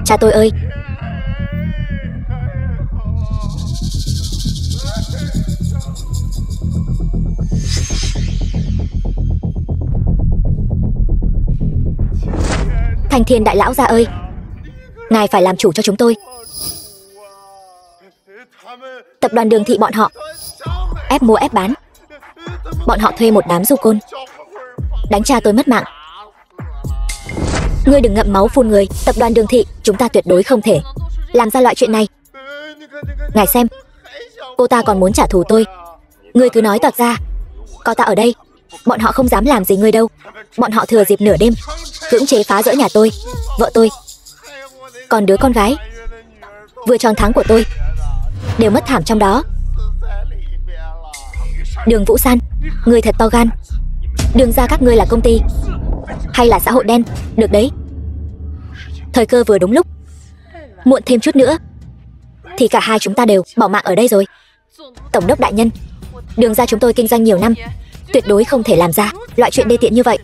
Cha tôi ơi! Thanh Thiên đại lão gia ơi! Ngài phải làm chủ cho chúng tôi. Tập đoàn Đường Thị bọn họ ép mua ép bán. Bọn họ thuê một đám du côn đánh cha tôi mất mạng. Ngươi đừng ngậm máu phun người. Tập đoàn Đường Thị, chúng ta tuyệt đối không thể làm ra loại chuyện này. Ngài xem, cô ta còn muốn trả thù tôi. Ngươi cứ nói toạc ra. Có ta ở đây, bọn họ không dám làm gì ngươi đâu. Bọn họ thừa dịp nửa đêm cưỡng chế phá rỡ nhà tôi, vợ tôi, còn đứa con gái vừa tròn tháng của tôi đều mất thảm trong đó. Đường Vũ San, ngươi thật to gan. Đường ra các ngươi là công ty hay là xã hội đen? Được đấy. Thời cơ vừa đúng lúc. Muộn thêm chút nữa thì cả hai chúng ta đều bỏ mạng ở đây rồi. Tổng đốc đại nhân, Đường ra chúng tôi kinh doanh nhiều năm, tuyệt đối không thể làm ra loại chuyện đê tiện như vậy.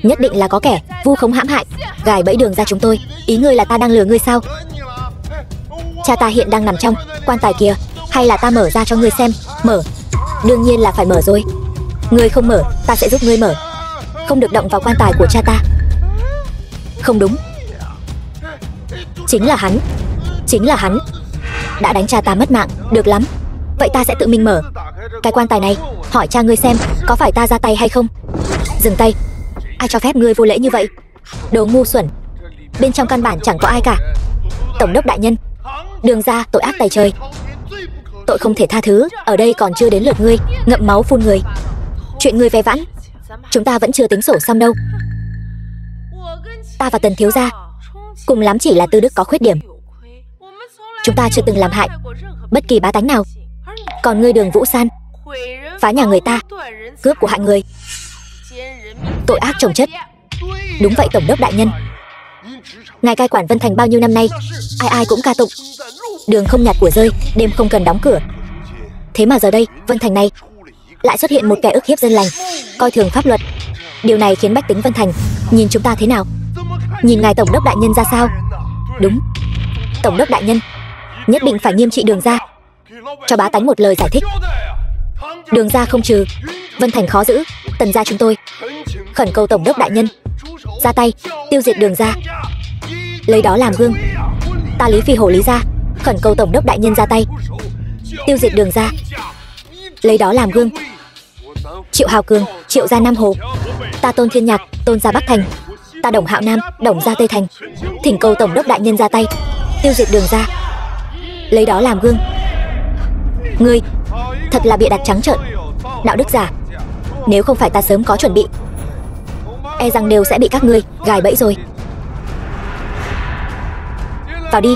Nhất định là có kẻ vu khống hãm hại, gài bẫy Đường ra chúng tôi. Ý ngươi là ta đang lừa ngươi sao? Cha ta hiện đang nằm trong quan tài kìa. Hay là ta mở ra cho ngươi xem? Mở? Đương nhiên là phải mở rồi. Ngươi không mở, ta sẽ giúp ngươi mở. Không được động vào quan tài của cha ta. Không đúng. Chính là hắn. Chính là hắn đã đánh cha ta mất mạng. Được lắm, vậy ta sẽ tự mình mở cái quan tài này. Hỏi cha ngươi xem có phải ta ra tay hay không. Dừng tay. Ai cho phép ngươi vô lễ như vậy? Đồ ngu xuẩn. Bên trong căn bản chẳng có ai cả. Tổng đốc đại nhân, Đường ra tội ác tày trời, tội không thể tha thứ. Ở đây còn chưa đến lượt ngươi ngậm máu phun người. Chuyện ngươi ve vãn, chúng ta vẫn chưa tính sổ xong đâu. Ta và Tần thiếu gia cùng lắm chỉ là tư đức có khuyết điểm. Chúng ta chưa từng làm hại bất kỳ bá tánh nào. Còn ngươi Đường Vũ San, phá nhà người ta, cướp của hại người, tội ác chồng chất. Đúng vậy tổng đốc đại nhân. Ngài cai quản Vân Thành bao nhiêu năm nay, ai ai cũng ca tụng đường không nhặt của rơi, đêm không cần đóng cửa. Thế mà giờ đây Vân Thành này lại xuất hiện một kẻ ức hiếp dân lành, coi thường pháp luật. Điều này khiến bách tính Vân Thành nhìn chúng ta thế nào? Nhìn ngài tổng đốc đại nhân ra sao? Đúng, tổng đốc đại nhân nhất định phải nghiêm trị Đường ra, cho bá tánh một lời giải thích. Đường ra không trừ, Vân Thành khó giữ. Tần gia chúng tôi khẩn cầu tổng đốc đại nhân ra tay tiêu diệt Đường ra, lấy đó làm gương. Ta Lý Phi Hổ Lý gia khẩn cầu tổng đốc đại nhân ra tay tiêu diệt Đường ra, lấy đó làm gương. Triệu Hào Cường, Triệu gia Nam Hồ, ta Tôn Thiên Nhạc, Tôn gia Bắc Thành, ta Đồng Hạo Nam, Đồng gia Tây Thành thỉnh cầu tổng đốc đại nhân ra tay tiêu diệt Đường ra, lấy đó làm gương. Ngươi thật là bịa đặt trắng trợn, đạo đức giả. Nếu không phải ta sớm có chuẩn bị, e rằng đều sẽ bị các ngươi gài bẫy rồi. Vào đi.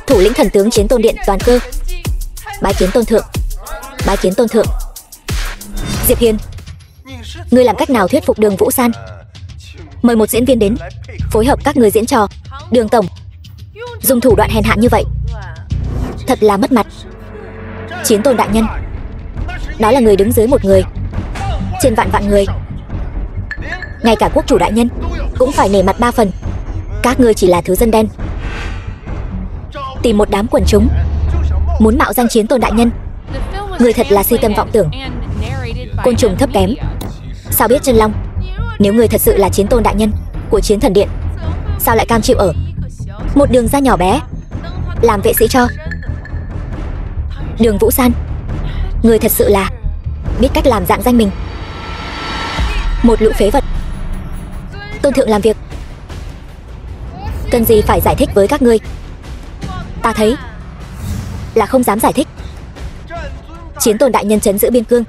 Thủ lĩnh thần tướng Chiến Tôn Điện Toàn Cơ, bái kiến tôn thượng. Bái kiến tôn thượng. Diệp Hiền, ngươi làm cách nào thuyết phục Đường Vũ San mời một diễn viên đến phối hợp các người diễn trò? Đường tổng dùng thủ đoạn hèn hạ như vậy thật là mất mặt. Chiến Tôn đại nhân, đó là người đứng dưới một người trên vạn vạn người. Ngay cả quốc chủ đại nhân cũng phải nể mặt 3 phần. Các ngươi chỉ là thứ dân đen, tìm một đám quần chúng muốn mạo danh Chiến Tôn đại nhân. Người thật là si tâm vọng tưởng, côn trùng thấp kém. Sao biết chân long? Nếu người thật sự là Chiến Tôn đại nhân của Chiến Thần Điện, sao lại cam chịu ở một Đường gia nhỏ bé làm vệ sĩ cho? Đường Vũ San, người thật sự là biết cách làm dạng danh mình, một lũ phế vật. Tôn thượng làm việc cần gì phải giải thích với các ngươi? Ta thấy là không dám giải thích. Chiến Tôn đại nhân trấn giữ biên cương,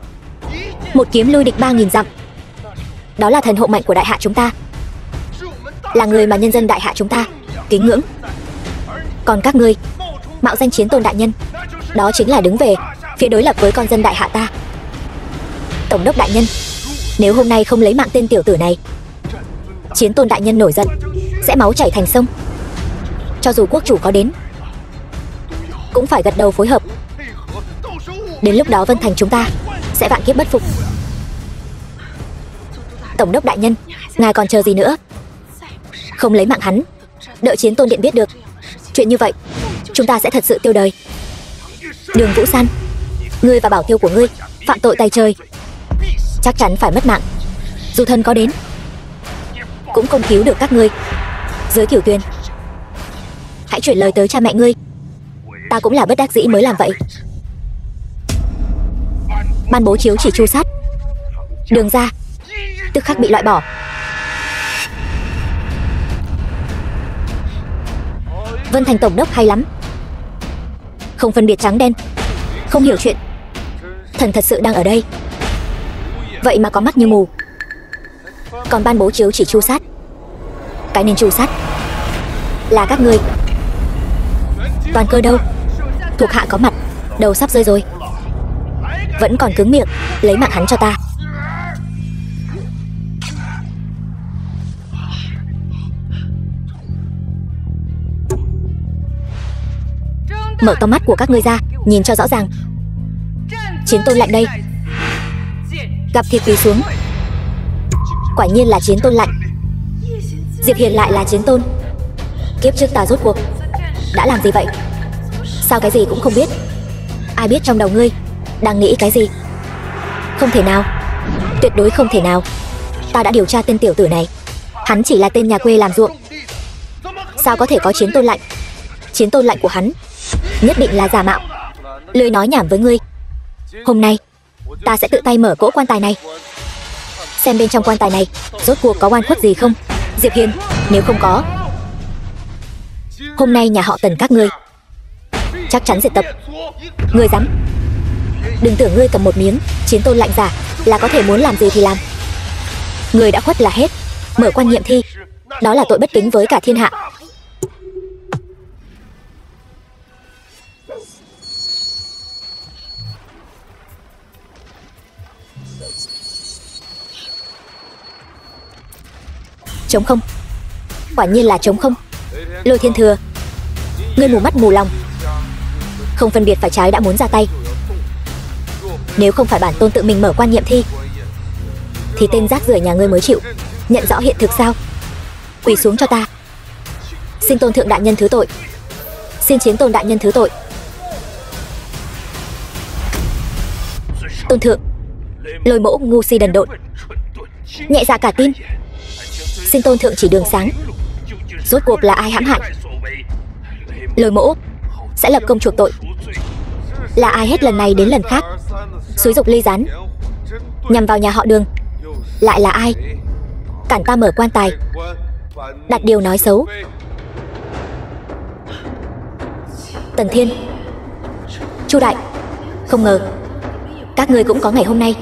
một kiếm lui địch 3000 dặm. Đó là thần hộ mệnh của đại hạ chúng ta, là người mà nhân dân đại hạ chúng ta kính ngưỡng. Còn các ngươi mạo danh Chiến Tôn đại nhân, đó chính là đứng về phía đối lập với con dân đại hạ ta. Tổng đốc đại nhân, nếu hôm nay không lấy mạng tên tiểu tử này, Chiến Tôn đại nhân nổi giận sẽ máu chảy thành sông. Cho dù quốc chủ có đến cũng phải gật đầu phối hợp. Đến lúc đó Vân Thành chúng ta sẽ vạn kiếp bất phục. Tổng đốc đại nhân, ngài còn chờ gì nữa? Không lấy mạng hắn, đợi Chiến Tôn Điện biết được chuyện như vậy, chúng ta sẽ thật sự tiêu đời. Đường Vũ San, ngươi và bảo tiêu của ngươi phạm tội tay trời, chắc chắn phải mất mạng. Dù thân có đến cũng không cứu được các ngươi. Dưới Cửu Tuyền, hãy chuyển lời tới cha mẹ ngươi, ta cũng là bất đắc dĩ mới làm vậy. Ban bố chiếu chỉ tru sát, Đường ra tức khắc bị loại bỏ. Vân Thành tổng đốc hay lắm, không phân biệt trắng đen, không hiểu chuyện. Thần thật sự đang ở đây, vậy mà có mắt như mù. Còn ban bố chiếu chỉ tru sát, cái nên tru sát là các ngươi. Toàn cơ đâu? Thuộc hạ có mặt, đầu sắp rơi rồi, vẫn còn cứng miệng, lấy mạng hắn cho ta. Mở to mắt của các ngươi ra, nhìn cho rõ ràng. Chiến Tôn lạnh đây. Gặp thiệt quỳ xuống. Quả nhiên là Chiến Tôn lạnh. Diệp Hiền lại là Chiến Tôn. Kiếp trước ta rốt cuộc đã làm gì vậy? Sao cái gì cũng không biết? Ai biết trong đầu ngươi đang nghĩ cái gì? Không thể nào, tuyệt đối không thể nào. Ta đã điều tra tên tiểu tử này, hắn chỉ là tên nhà quê làm ruộng. Sao có thể có Chiến Tôn lạnh? Chiến Tôn lạnh của hắn nhất định là giả mạo. Lười nói nhảm với ngươi. Hôm nay ta sẽ tự tay mở cỗ quan tài này, xem bên trong quan tài này rốt cuộc có oan khuất gì không. Diệp Hiền, nếu không có, hôm nay nhà họ Tần các ngươi chắc chắn diệt tập. Ngươi dám? Đừng tưởng ngươi cầm một miếng Chiến Tôn lạnh giả là có thể muốn làm gì thì làm. Ngươi đã khuất là hết. Mở quan nhiệm thi, đó là tội bất kính với cả thiên hạ. Trống không, quả nhiên là trống không. Lôi Thiên Thừa, ngươi mù mắt mù lòng, không phân biệt phải trái đã muốn ra tay. Nếu không phải bản tôn tự mình mở quan nhiệm thi, thì tên rác rưởi nhà ngươi mới chịu nhận rõ hiện thực sao? Quỳ xuống cho ta. Xin Tôn Thượng đại nhân thứ tội, xin Chiến Tôn đại nhân thứ tội. Tôn Thượng, Lôi Mỗ ngu si đần độn, nhẹ dạ cả tin, xin Tôn Thượng chỉ đường sáng. Rốt cuộc là ai hãm hại? Lôi Mỗ sẽ lập công chuộc tội. Là ai hết lần này đến lần khác xúi dục ly gián nhằm vào nhà họ Đường? Lại là ai cản ta mở quan tài, đặt điều nói xấu? Tần Thiên, Chu Đại, không ngờ các ngươi cũng có ngày hôm nay.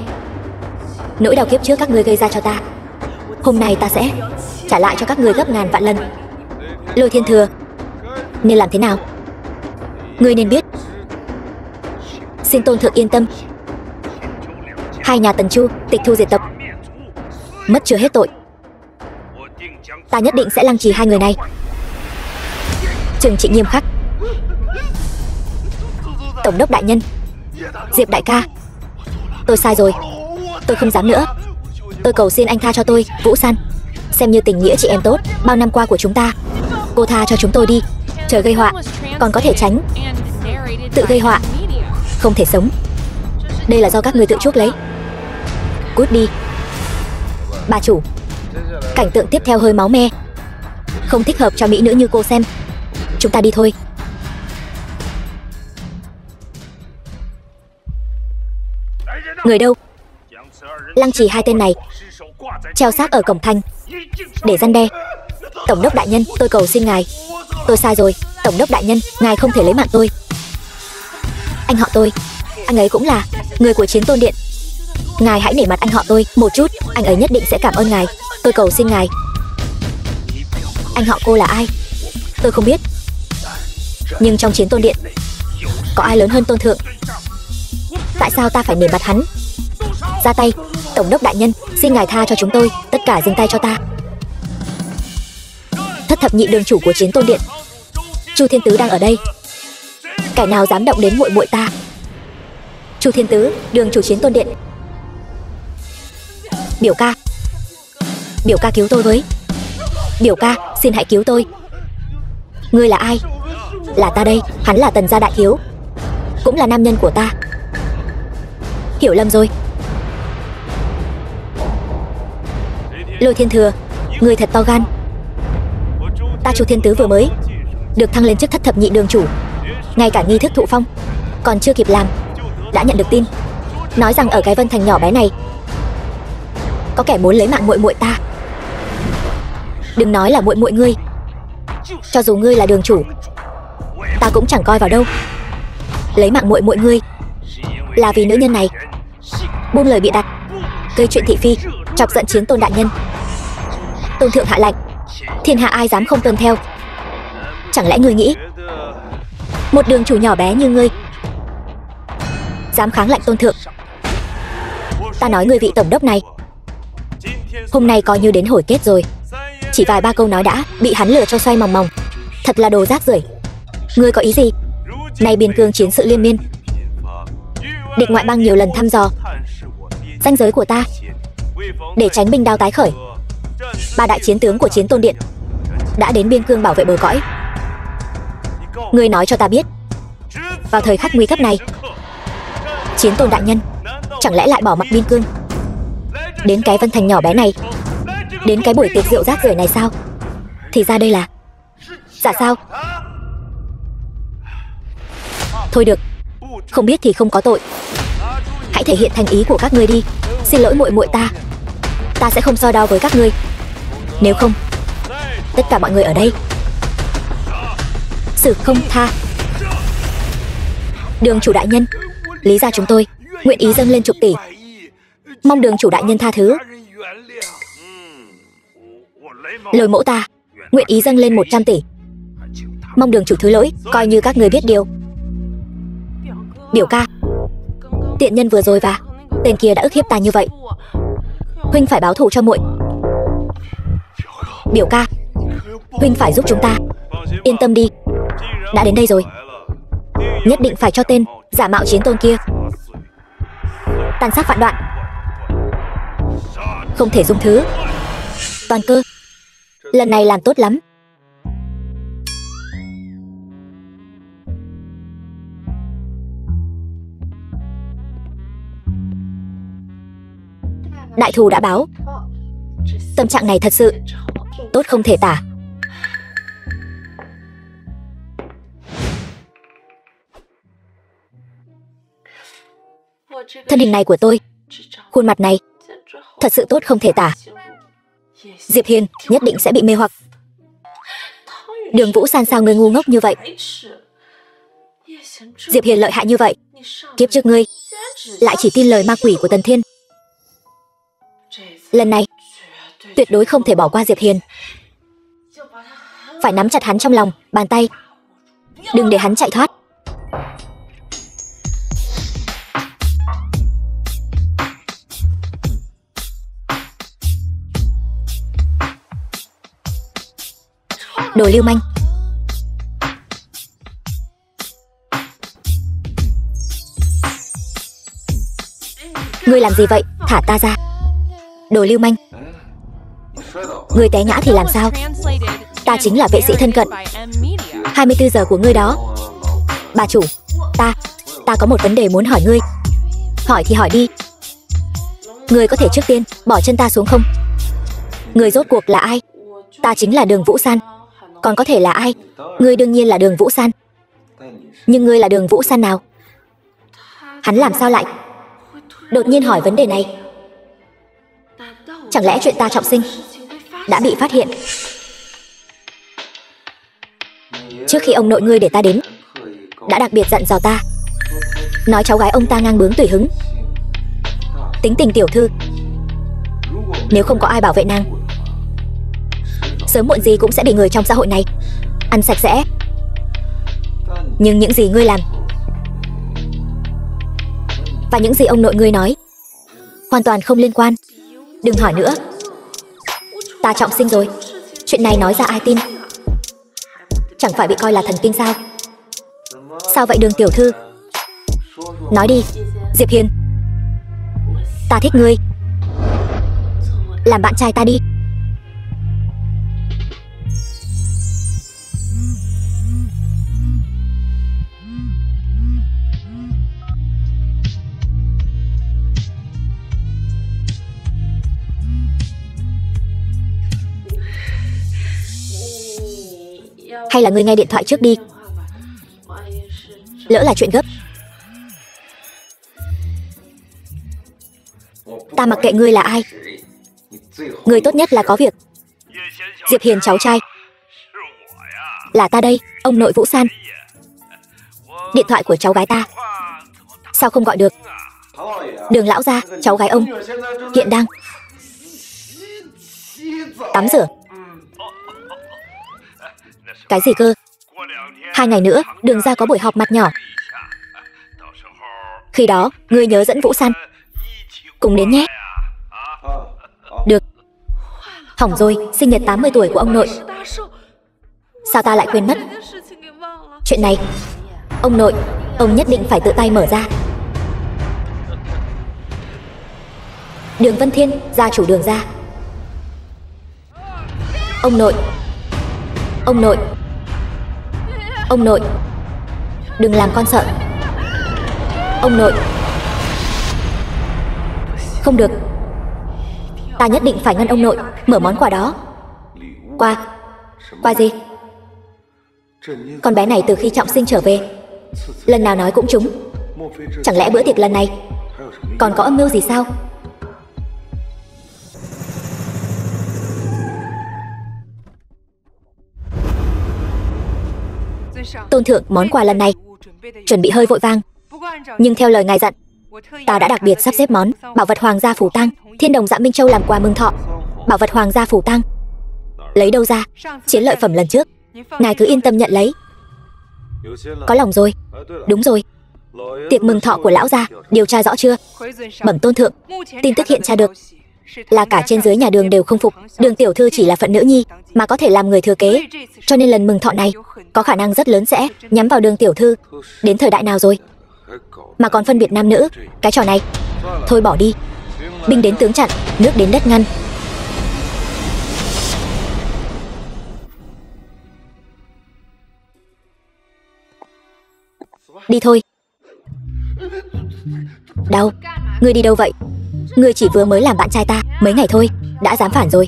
Nỗi đau kiếp trước các ngươi gây ra cho ta, hôm nay ta sẽ trả lại cho các ngươi gấp ngàn vạn lần. Lôi Thiên Thừa, nên làm thế nào? Ngươi nên biết. Xin Tôn Thượng yên tâm, hai nhà Tần Chu tịch thu diệt tập, mất chưa hết tội. Ta nhất định sẽ lăng trì hai người này, trừng trị nghiêm khắc. Tổng đốc đại nhân, Diệp đại ca, tôi sai rồi, tôi không dám nữa. Tôi cầu xin anh tha cho tôi, Vũ San, xem như tình nghĩa chị em tốt bao năm qua của chúng ta. Cô tha cho chúng tôi đi. Trời gây họa còn có thể tránh, tự gây họa không thể sống. Đây là do các người tự chuốc lấy. Cút đi. Bà chủ, cảnh tượng tiếp theo hơi máu me, không thích hợp cho mỹ nữ như cô xem. Chúng ta đi thôi. Người đâu? Lăng trì hai tên này, treo xác ở cổng thành để răn đe. Tổng đốc đại nhân, tôi cầu xin ngài, tôi sai rồi. Tổng đốc đại nhân, ngài không thể lấy mạng tôi. Anh họ tôi, anh ấy cũng là người của Chiến Tôn Điện. Ngài hãy nể mặt anh họ tôi một chút, anh ấy nhất định sẽ cảm ơn ngài. Tôi cầu xin ngài. Anh họ cô là ai? Tôi không biết, nhưng trong Chiến Tôn Điện có ai lớn hơn Tôn Thượng? Tại sao ta phải nể mặt hắn? Ra tay. Tổng đốc đại nhân, xin ngài tha cho chúng tôi, tất cả dừng tay cho ta. Thất thập nhị đường chủ của Chiến Tôn Điện, Chu Thiên Tứ đang ở đây. Kẻ nào dám động đến muội muội ta? Chu Thiên Tứ, đường chủ Chiến Tôn Điện. Biểu ca, biểu ca cứu tôi với. Biểu ca, xin hãy cứu tôi. Ngươi là ai? Là ta đây, hắn là Tần gia đại thiếu, cũng là nam nhân của ta. Hiểu lầm rồi. Lôi Thiên Thừa, ngươi thật to gan. Ta Chu Thiên Tứ vừa mới được thăng lên chức thất thập nhị đường chủ, ngay cả nghi thức thụ phong còn chưa kịp làm đã nhận được tin, nói rằng ở cái Vân Thành nhỏ bé này có kẻ muốn lấy mạng muội muội ta. Đừng nói là muội muội ngươi, cho dù ngươi là đường chủ, ta cũng chẳng coi vào đâu. Lấy mạng muội muội ngươi là vì nữ nhân này, buông lời bịa đặt, gây chuyện thị phi, chọc giận Chiến Tôn đại nhân. Tôn thượng hạ lệnh, thiên hạ ai dám không tuân theo? Chẳng lẽ ngươi nghĩ một đường chủ nhỏ bé như ngươi dám kháng lệnh Tôn thượng? Ta nói ngươi vị tổng đốc này, hôm nay coi như đến hồi kết rồi. Chỉ vài ba câu nói đã bị hắn lừa cho xoay mòng mòng, thật là đồ rác rưởi. Ngươi có ý gì? Nay biên cương chiến sự liên miên, địch ngoại bang nhiều lần thăm dò ranh giới của ta, để tránh binh đao tái khởi. Ba đại chiến tướng của Chiến Tôn Điện đã đến biên cương bảo vệ bờ cõi. Ngươi nói cho ta biết, vào thời khắc nguy cấp này, Chiến Tôn đại nhân chẳng lẽ lại bỏ mặc biên cương, đến cái Vân Thành nhỏ bé này, đến cái buổi tiệc rượu rác rưởi này sao? Thì ra đây là... Dạ sao? Thôi được, không biết thì không có tội. Hãy thể hiện thành ý của các ngươi đi. Xin lỗi muội muội ta, ta sẽ không so đo với các ngươi. Nếu không, tất cả mọi người ở đây xử không tha. Đường chủ đại nhân, Lý gia chúng tôi nguyện ý dâng lên chục tỷ, mong đường chủ đại nhân tha thứ. Lôi mẫu ta nguyện ý dâng lên 100 tỷ, mong đường chủ thứ lỗi, coi như các người biết điều. Biểu ca, tiện nhân vừa rồi và tên kia đã ức hiếp ta như vậy, huynh phải báo thù cho muội. Biểu ca, huynh phải giúp chúng ta. Yên tâm đi, đã đến đây rồi, nhất định phải cho tên giả mạo Chiến Tôn kia tàn sát vạn đoạn, không thể dung thứ. Toàn Cơ, lần này làm tốt lắm. Đại thù đã báo, tâm trạng này thật sự tốt không thể tả. Thân hình này của tôi, khuôn mặt này thật sự tốt không thể tả. Diệp Hiên nhất định sẽ bị mê hoặc. Đường Vũ San, sao ngươi ngu ngốc như vậy? Diệp Hiên lợi hại như vậy, kiếp trước ngươi lại chỉ tin lời ma quỷ của Tần Thiên. Lần này tuyệt đối không thể bỏ qua Diệp Hiên, phải nắm chặt hắn trong lòng bàn tay, đừng để hắn chạy thoát. Đồ lưu manh, ngươi làm gì vậy? Thả ta ra. Đồ lưu manh, ngươi té ngã thì làm sao? Ta chính là vệ sĩ thân cận 24 giờ của ngươi đó. Bà chủ, ta có một vấn đề muốn hỏi ngươi. Hỏi thì hỏi đi. Ngươi có thể trước tiên bỏ chân ta xuống không? Ngươi rốt cuộc là ai? Ta chính là Đường Vũ San. Còn có thể là ai? Ngươi đương nhiên là Đường Vũ San. Nhưng ngươi là Đường Vũ San nào? Hắn làm sao lại đột nhiên hỏi vấn đề này? Chẳng lẽ chuyện ta trọng sinh đã bị phát hiện? Trước khi ông nội ngươi để ta đến, đã đặc biệt dặn dò ta, nói cháu gái ông ta ngang bướng tùy hứng, tính tình tiểu thư, nếu không có ai bảo vệ nàng, sớm muộn gì cũng sẽ bị người trong xã hội này ăn sạch sẽ. Nhưng những gì ngươi làm và những gì ông nội ngươi nói hoàn toàn không liên quan. Đừng hỏi nữa. Ta trọng sinh rồi, chuyện này nói ra ai tin? Chẳng phải bị coi là thần kinh sao? Sao vậy Đường tiểu thư? Nói đi, Diệp Hiền. Ta thích ngươi. Làm bạn trai ta đi. Hay là ngươi nghe điện thoại trước đi. Lỡ là chuyện gấp. Ta mặc kệ ngươi là ai. Ngươi tốt nhất là có việc. Diệp Hiền cháu trai. Là ta đây, ông nội Vũ San. Điện thoại của cháu gái ta. Sao không gọi được? Đường lão gia, cháu gái ông hiện đang tắm rửa. Cái gì cơ? 2 ngày nữa, Đường gia có buổi họp mặt nhỏ. Khi đó, ngươi nhớ dẫn Vũ San cùng đến nhé. Được. Hỏng rồi, sinh nhật 80 tuổi của ông nội. Sao ta lại quên mất? Chuyện này, ông nội, ông nhất định phải tự tay mở ra. Đường Vân Thiên, gia chủ Đường gia. Ông nội. Ông nội. Ông nội. Đừng làm con sợ. Ông nội. Không được. Ta nhất định phải ngăn ông nội mở món quà đó. Quà? Quà gì? Con bé này từ khi trọng sinh trở về, lần nào nói cũng trúng. Chẳng lẽ bữa tiệc lần này còn có âm mưu gì sao? Tôn thượng, món quà lần này chuẩn bị hơi vội vàng, nhưng theo lời ngài dặn, ta đã đặc biệt sắp xếp món bảo vật Hoàng gia Phủ Tang, Thiên Đồng Dạ Minh Châu làm quà mừng thọ. Bảo vật Hoàng gia Phủ Tang lấy đâu ra? Chiến lợi phẩm lần trước, ngài cứ yên tâm nhận lấy. Có lòng rồi. Đúng rồi, tiệc mừng thọ của lão gia điều tra rõ chưa? Bẩm tôn thượng, tin tức hiện tra được là cả trên dưới nhà Đường đều không phục Đường tiểu thư chỉ là phận nữ nhi mà có thể làm người thừa kế, cho nên lần mừng thọ này có khả năng rất lớn sẽ nhắm vào Đường tiểu thư. Đến thời đại nào rồi mà còn phân biệt nam nữ? Cái trò này thôi bỏ đi. Binh đến tướng chặn, nước đến đất ngăn. Đi thôi. Đau. Ngươi đi đâu vậy? Ngươi chỉ vừa mới làm bạn trai ta mấy ngày thôi đã dám phản rồi.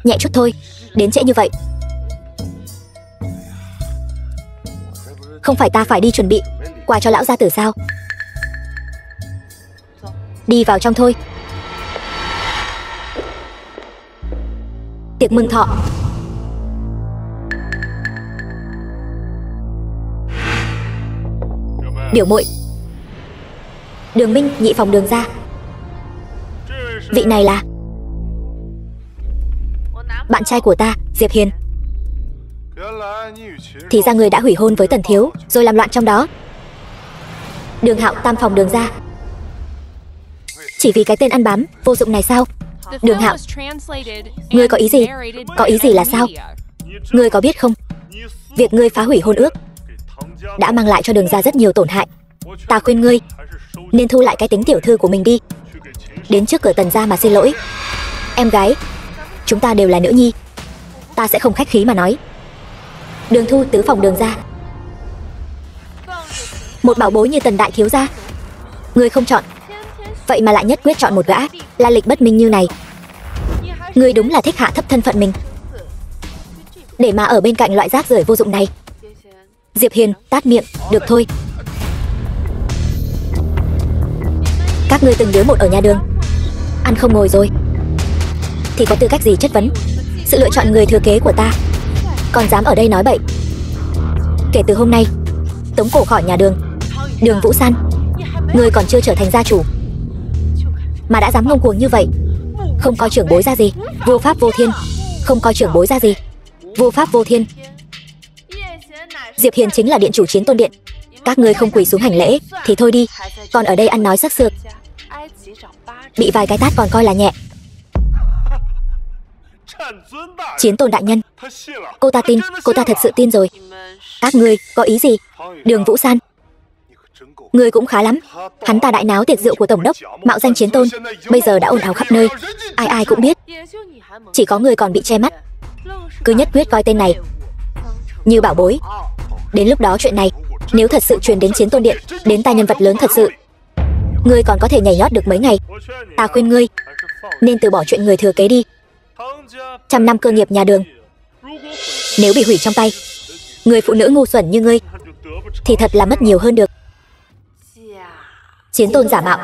Nhẹ chút thôi, đến trễ như vậy. Không phải ta phải đi chuẩn bị quà cho lão gia tử sao? Đi vào trong thôi. Tiệc mừng thọ. Biểu muội. Đường Minh, nhị phòng Đường gia. Vị này là bạn trai của ta, Diệp Hiền. Thì ra người đã hủy hôn với Tần thiếu rồi làm loạn trong đó. Đường Hạo, tam phòng Đường gia. Chỉ vì cái tên ăn bám vô dụng này sao? Đường Hạo, ngươi có ý gì? Có ý gì là sao? Ngươi có biết không, việc ngươi phá hủy hôn ước đã mang lại cho Đường gia rất nhiều tổn hại. Ta khuyên ngươi nên thu lại cái tính tiểu thư của mình đi, đến trước cửa Tần gia mà xin lỗi. Em gái, chúng ta đều là nữ nhi, ta sẽ không khách khí mà nói. Đường Thu, tứ phòng Đường gia. Một bảo bối như Tần đại thiếu gia ngươi không chọn, vậy mà lại nhất quyết chọn một gã la lịch bất minh như này. Ngươi đúng là thích hạ thấp thân phận mình để mà ở bên cạnh loại rác rưởi vô dụng này. Diệp Hiền, tát miệng. Được thôi. Các ngươi từng đứa một ở nhà Đường ăn không ngồi rồi thì có tư cách gì chất vấn sự lựa chọn người thừa kế của ta? Còn dám ở đây nói bậy. Kể từ hôm nay tống cổ khỏi nhà Đường. Đường Vũ San, ngươi còn chưa trở thành gia chủ mà đã dám ngông cuồng như vậy. Không coi trưởng bối ra gì, vô pháp vô thiên. Không coi trưởng bối ra gì, vô pháp vô thiên. Diệp Hiền chính là điện chủ Chiến Tôn Điện. Các ngươi không quỳ xuống hành lễ thì thôi đi, còn ở đây ăn nói sắc sược, bị vài cái tát còn coi là nhẹ. Chiến Tôn đại nhân, cô ta tin, cô ta thật sự tin rồi. Các ngươi có ý gì? Đường Vũ San, ngươi cũng khá lắm. Hắn ta đại náo tiệc rượu của tổng đốc, mạo danh chiến tôn, bây giờ đã ồn ào khắp nơi, ai ai cũng biết. Chỉ có ngươi còn bị che mắt, cứ nhất quyết coi tên này như bảo bối. Đến lúc đó chuyện này nếu thật sự truyền đến chiến tôn điện, đến tai nhân vật lớn thật sự, ngươi còn có thể nhảy nhót được mấy ngày. Ta khuyên ngươi nên từ bỏ chuyện người thừa kế đi. 100 năm cơ nghiệp nhà Đường nếu bị hủy trong tay người phụ nữ ngu xuẩn như ngươi thì thật là mất nhiều hơn được. Chiến tôn giả mạo,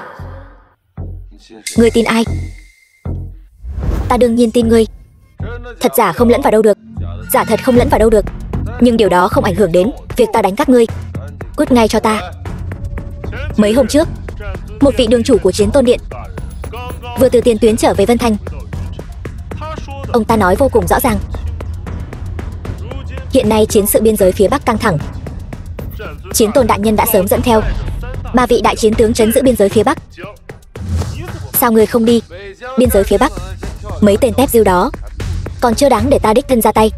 ngươi tin ai? Ta đương nhiên tin ngươi. Thật giả không lẫn vào đâu được, giả thật không lẫn vào đâu được. Nhưng điều đó không ảnh hưởng đến việc ta đánh các ngươi. Cút ngay cho ta. Mấy hôm trước, một vị đường chủ của chiến tôn điện vừa từ tiền tuyến trở về Vân Thành. Ông ta nói vô cùng rõ ràng, hiện nay chiến sự biên giới phía Bắc căng thẳng. Chiến tôn đại nhân đã sớm dẫn theo 3 vị đại chiến tướng trấn giữ biên giới phía Bắc. Sao người không đi biên giới phía Bắc? Mấy tên tép diêu đó còn chưa đáng để ta đích thân ra tay.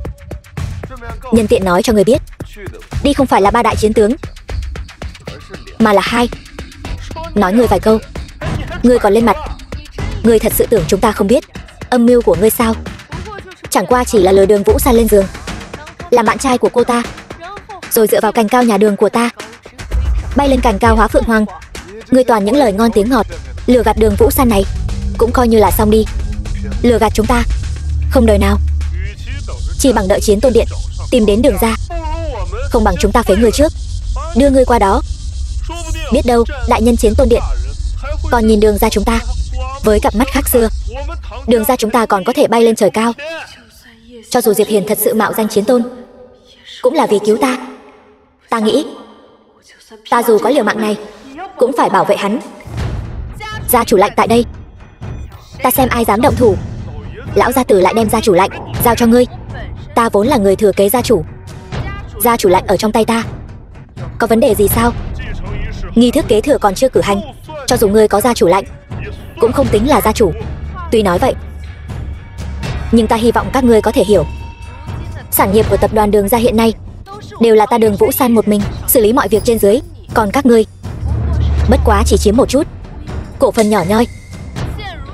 Nhân tiện nói cho người biết, đi không phải là 3 đại chiến tướng, mà là 2. Nói ngươi vài câu, ngươi còn lên mặt. Ngươi thật sự tưởng chúng ta không biết âm mưu của ngươi sao? Chẳng qua chỉ là lừa Đường Vũ San lên giường, làm bạn trai của cô ta, rồi dựa vào cành cao nhà Đường của ta bay lên cành cao Hóa Phượng Hoàng. Ngươi toàn những lời ngon tiếng ngọt, lừa gạt Đường Vũ San này cũng coi như là xong đi. Lừa gạt chúng ta không đời nào, chỉ bằng đợi chiến tôn điện tìm đến Đường ra. Không bằng chúng ta phế người trước, đưa ngươi qua đó. Biết đâu đại nhân chiến tôn điện còn nhìn Đường ra chúng ta với cặp mắt khác xưa. Đường ra chúng ta còn có thể bay lên trời cao. Cho dù Diệp Hiền thật sự mạo danh chiến tôn, cũng là vì cứu ta. Ta nghĩ ta dù có liều mạng này cũng phải bảo vệ hắn. Gia chủ lạnh tại đây, ta xem ai dám động thủ. Lão gia tử lại đem gia chủ lạnh giao cho ngươi. Ta vốn là người thừa kế gia chủ, gia chủ lạnh ở trong tay ta. Có vấn đề gì sao? Nghi thức kế thừa còn chưa cử hành, cho dù ngươi có gia chủ lạnh cũng không tính là gia chủ. Tuy nói vậy, nhưng ta hy vọng các ngươi có thể hiểu, sản nghiệp của tập đoàn Đường gia hiện nay đều là ta Đường Vũ San một mình xử lý mọi việc trên dưới. Còn các ngươi bất quá chỉ chiếm một chút cổ phần nhỏ nhoi.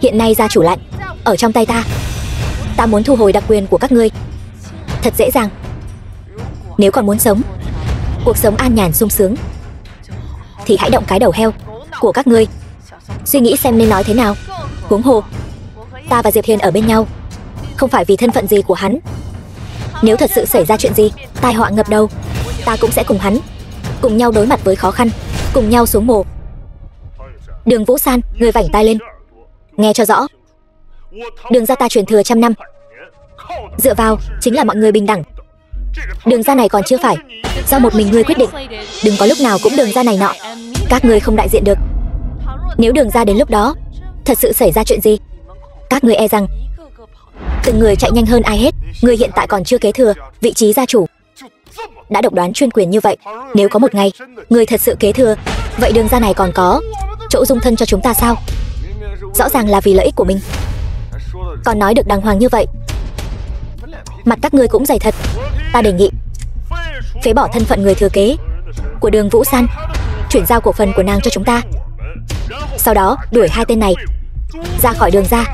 Hiện nay gia chủ lạnh ở trong tay ta, ta muốn thu hồi đặc quyền của các ngươi thật dễ dàng. Nếu còn muốn sống cuộc sống an nhàn sung sướng thì hãy động cái đầu heo của các ngươi, suy nghĩ xem nên nói thế nào. Huống hồ ta và Diệp Hiền ở bên nhau không phải vì thân phận gì của hắn. Nếu thật sự xảy ra chuyện gì, tai họa ngập đầu, ta cũng sẽ cùng hắn cùng nhau đối mặt với khó khăn, cùng nhau xuống mồ. Đường Vũ San, người vảnh tai lên, nghe cho rõ. Đường gia ta truyền thừa 100 năm, dựa vào chính là mọi người bình đẳng. Đường gia này còn chưa phải do một mình ngươi quyết định. Đừng có lúc nào cũng đường gia này nọ, các ngươi không đại diện được. Nếu Đường gia đến lúc đó thật sự xảy ra chuyện gì, các ngươi e rằng từng người chạy nhanh hơn ai hết. Ngươi hiện tại còn chưa kế thừa vị trí gia chủ, đã độc đoán chuyên quyền như vậy. Nếu có một ngày ngươi thật sự kế thừa, vậy Đường gia này còn có chỗ dung thân cho chúng ta sao? Rõ ràng là vì lợi ích của mình, còn nói được đàng hoàng như vậy. Mặt các ngươi cũng dày thật. Ta đề nghị phế bỏ thân phận người thừa kế của Đường Vũ San, chuyển giao cổ phần của nàng cho chúng ta. Sau đó đuổi 2 tên này ra khỏi Đường gia.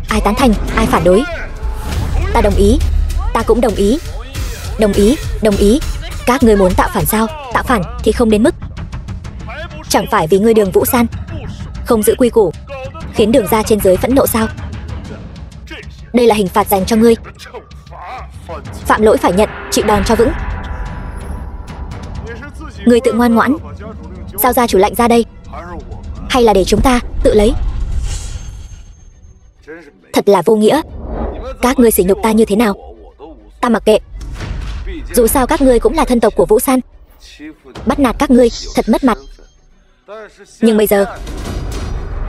Ai tán thành, ai phản đối? Ta đồng ý. Ta cũng đồng ý. Đồng ý, đồng ý. Các ngươi muốn tạo phản sao? Tạo phản thì không đến mức. Chẳng phải vì ngươi Đường Vũ San không giữ quy củ khiến Đường gia trên dưới phẫn nộ sao? Đây là hình phạt dành cho ngươi. Phạm lỗi phải nhận, chịu đòn cho vững. Ngươi tự ngoan ngoãn giao gia chủ lạnh ra đây, hay là để chúng ta tự lấy? Thật là vô nghĩa. Các ngươi sỉ nhục ta như thế nào ta mặc kệ. Dù sao các ngươi cũng là thân tộc của Vũ San, bắt nạt các ngươi thật mất mặt. Nhưng bây giờ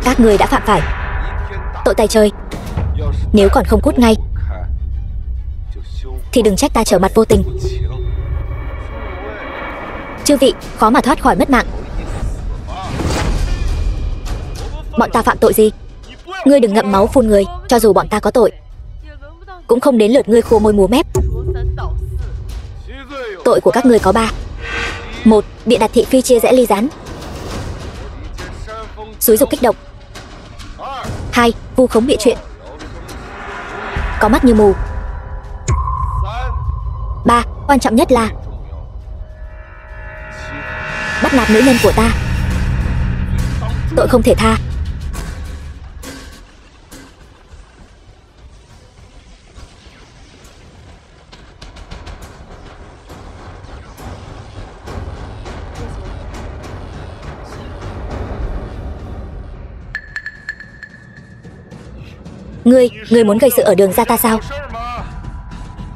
các ngươi đã phạm phải tội tay trời. Nếu còn không cút ngay thì đừng trách ta trở mặt vô tình. Chư vị khó mà thoát khỏi mất mạng. Bọn ta phạm tội gì? Ngươi đừng ngậm máu phun người. Cho dù bọn ta có tội, cũng không đến lượt ngươi khô môi múa mép. Tội của các ngươi có 3. 1. Bịa đặt thị phi chia rẽ ly gián, xúi dục kích động. 2. Vu khống bịa chuyện, có mắt như mù. 3. Quan trọng nhất là bắt nạt nữ nhân của ta, tội không thể tha. Ngươi muốn gây sự ở Đường gia ta sao?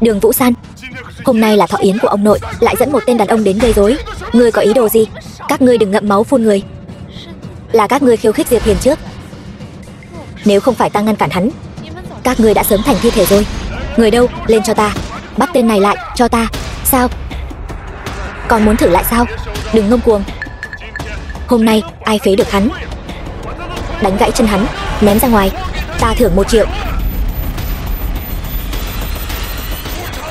Đường Vũ San, hôm nay là thọ yến của ông nội, lại dẫn một tên đàn ông đến gây rối. Ngươi có ý đồ gì? Các ngươi đừng ngậm máu phun người. Là các ngươi khiêu khích Diệp Hiền trước. Nếu không phải ta ngăn cản hắn, các ngươi đã sớm thành thi thể rồi. Người đâu? Lên cho ta. Bắt tên này lại cho ta. Sao? Còn muốn thử lại sao? Đừng ngông cuồng. Hôm nay ai phế được hắn, đánh gãy chân hắn, ném ra ngoài, ta thưởng 1 triệu.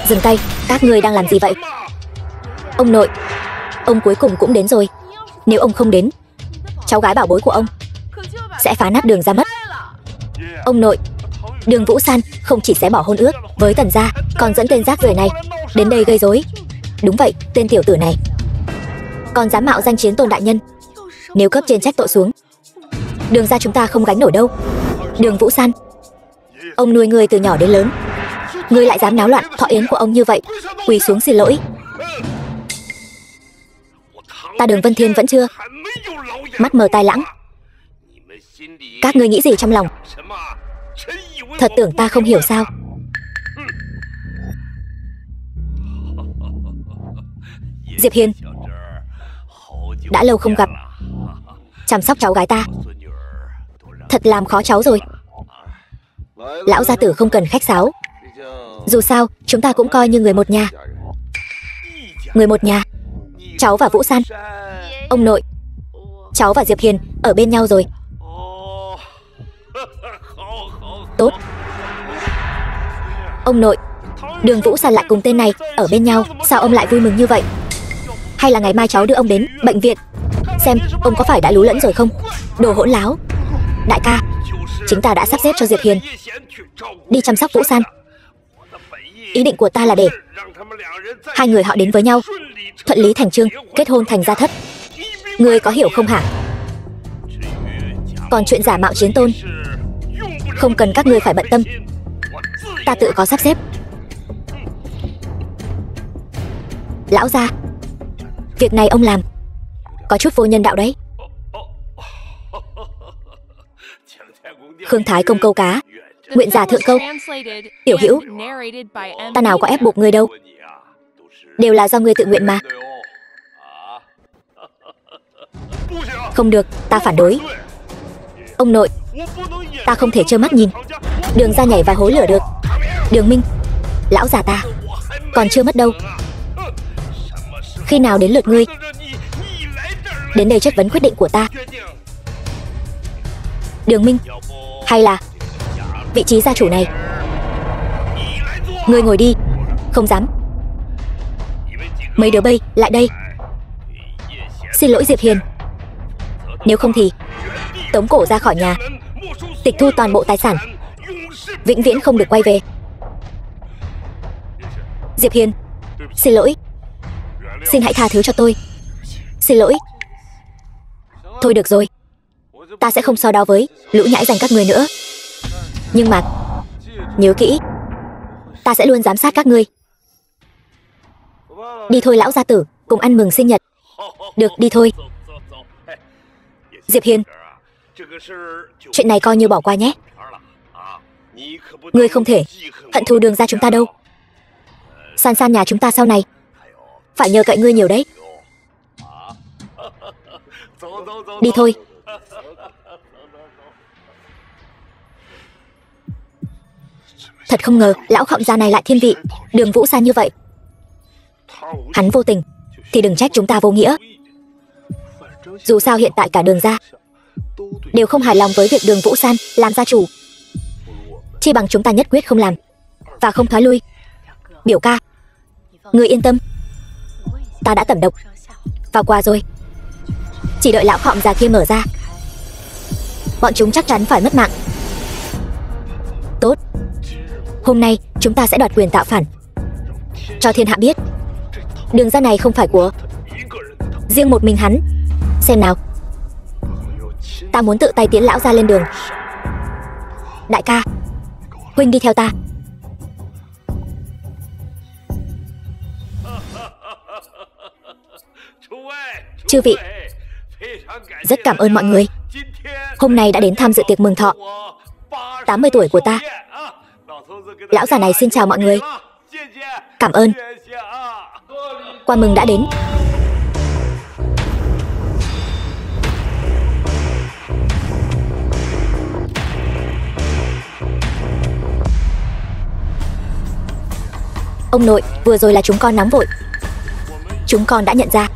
Dừng tay, các ngươi đang làm gì vậy? Ông nội, ông cuối cùng cũng đến rồi. Nếu ông không đến, cháu gái bảo bối của ông sẽ phá nát Đường gia mất. Ông nội, Đường Vũ San không chỉ sẽ bỏ hôn ước với Tần gia, còn dẫn tên rác rưởi này đến đây gây rối. Đúng vậy, tên tiểu tử này còn dám mạo danh Chiến Tôn đại nhân. Nếu cấp trên trách tội xuống, Đường gia chúng ta không gánh nổi đâu. Đường Vũ San, ông nuôi ngươi từ nhỏ đến lớn, ngươi lại dám náo loạn thọ yến của ông như vậy. Quỳ xuống xin lỗi. Ta Đường Vân Thiên vẫn chưa mắt mờ tai lãng. Các ngươi nghĩ gì trong lòng? Thật tưởng ta không hiểu sao? Diệp Hiền, đã lâu không gặp, chăm sóc cháu gái ta thật làm khó cháu rồi. Lão gia tử không cần khách sáo, dù sao chúng ta cũng coi như người một nhà. Người một nhà. Cháu và Vũ San. Ông nội, cháu và Diệp Hiền ở bên nhau rồi. Tốt. Ông nội, Đường Vũ San lại cùng tên này ở bên nhau, sao ông lại vui mừng như vậy? Hay là ngày mai cháu đưa ông đến bệnh viện xem ông có phải đã lú lẫn rồi không? Đồ hỗn láo. Đại ca, chính ta đã sắp xếp cho Diệp Hiền đi chăm sóc Vũ San. Ý định của ta là để hai người họ đến với nhau, thuận lý thành chương, kết hôn thành gia thất. Ngươi có hiểu không hả? Còn chuyện giả mạo Chiến Tôn, không cần các ngươi phải bận tâm, ta tự có sắp xếp. Lão gia, việc này ông làm có chút vô nhân đạo đấy. Khương Thái công câu cá, nguyện giả thượng câu. Tiểu Hữu, ta nào có ép buộc ngươi đâu, đều là do ngươi tự nguyện mà. Không được, ta phản đối. Ông nội, ta không thể trơ mắt nhìn Đường gia nhảy vào hố lửa được. Đường Minh, lão già ta còn chưa mất đâu. Khi nào đến lượt ngươi đến đây chất vấn quyết định của ta? Đường Minh, hay là vị trí gia chủ này ngươi ngồi đi. Không dám. Mấy đứa bay lại đây. Xin lỗi Diệp Hiền, nếu không thì tống cổ ra khỏi nhà, tịch thu toàn bộ tài sản, vĩnh viễn không được quay về. Diệp Hiền, xin lỗi. Xin hãy tha thứ cho tôi. Xin lỗi. Thôi được rồi, ta sẽ không so đo với lũ nhãi danh các ngươi nữa. Nhưng mà nhớ kỹ, ta sẽ luôn giám sát các ngươi. Đi thôi lão gia tử, cùng ăn mừng sinh nhật. Được, đi thôi. Diệp Hiền, chuyện này coi như bỏ qua nhé. Ngươi không thể hận thù Đường gia chúng ta đâu. San San nhà chúng ta sau này phải nhờ cậy ngươi nhiều đấy. Đi thôi. Thật không ngờ lão khổng gia này lại thiên vị Đường Vũ San như vậy. Hắn vô tình thì đừng trách chúng ta vô nghĩa. Dù sao hiện tại cả Đường gia đều không hài lòng với việc Đường Vũ San làm gia chủ. Chi bằng chúng ta nhất quyết không làm và không thoái lui. Biểu ca, ngươi yên tâm, ta đã tẩm độc vào quà rồi. Chỉ đợi lão khọm già kia mở ra, bọn chúng chắc chắn phải mất mạng. Tốt, hôm nay chúng ta sẽ đoạt quyền tạo phản, cho thiên hạ biết đường ra này không phải của riêng một mình hắn. Xem nào, ta muốn tự tay tiến lão ra lên đường. Đại ca, huynh đi theo ta. Chư vị, rất cảm ơn mọi người hôm nay đã đến tham dự tiệc mừng thọ 80 tuổi của ta. Lão già này xin chào mọi người. Cảm ơn. Qua mừng đã đến. Ông nội, vừa rồi là chúng con nóng vội. Chúng con đã nhận ra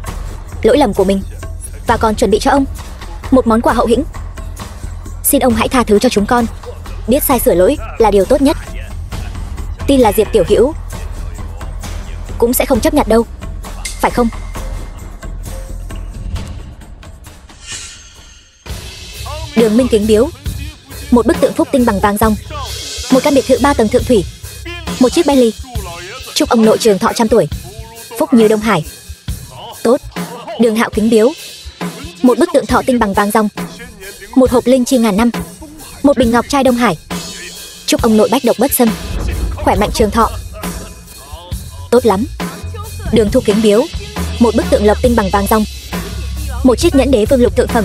lỗi lầm của mình và còn chuẩn bị cho ông một món quà hậu hĩnh. Xin ông hãy tha thứ cho chúng con. Biết sai sửa lỗi là điều tốt nhất. Tin là Diệp tiểu hữu cũng sẽ không chấp nhận đâu, phải không? Đường Minh kính biếu một bức tượng phúc tinh bằng vàng ròng, một căn biệt thự 3 tầng thượng thủy, một chiếc Bentley. Chúc ông nội trường thọ trăm tuổi, phúc như Đông Hải. Tốt. Đường Hạo kính biếu một bức tượng thọ tinh bằng vàng ròng, một hộp linh chi ngàn năm, một bình ngọc trai Đông Hải. Chúc ông nội bách độc bất xâm, khỏe mạnh trường thọ. Tốt lắm. Đường Thu kính biếu một bức tượng lộc tinh bằng vàng ròng, một chiếc nhẫn đế vương lục tượng phẩm,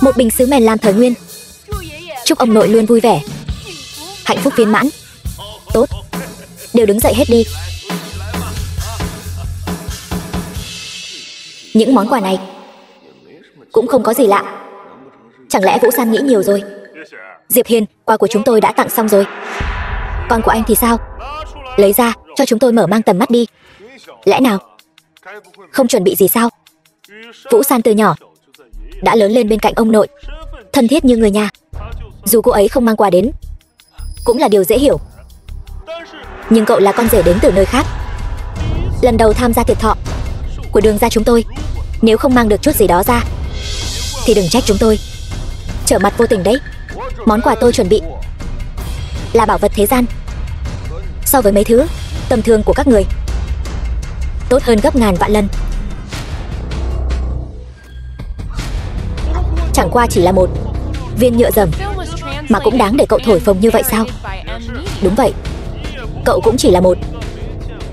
một bình sứ mèn lam thời nguyên. Chúc ông nội luôn vui vẻ, hạnh phúc viên mãn. Tốt. Đều đứng dậy hết đi. Những món quà này cũng không có gì lạ. Chẳng lẽ Vũ San nghĩ nhiều rồi? Diệp Hiền, quà của chúng tôi đã tặng xong rồi. Con của anh thì sao? Lấy ra cho chúng tôi mở mang tầm mắt đi. Lẽ nào không chuẩn bị gì sao? Vũ San từ nhỏ đã lớn lên bên cạnh ông nội, thân thiết như người nhà. Dù cô ấy không mang quà đến cũng là điều dễ hiểu. Nhưng cậu là con rể đến từ nơi khác, lần đầu tham gia tiệc thọ của Đường gia chúng tôi, nếu không mang được chút gì đó ra thì đừng trách chúng tôi trở mặt vô tình đấy. Món quà tôi chuẩn bị là bảo vật thế gian, so với mấy thứ tầm thường của các người tốt hơn gấp ngàn vạn lần. Chẳng qua chỉ là một viên nhựa dầm mà cũng đáng để cậu thổi phồng như vậy sao? Đúng vậy, cậu cũng chỉ là một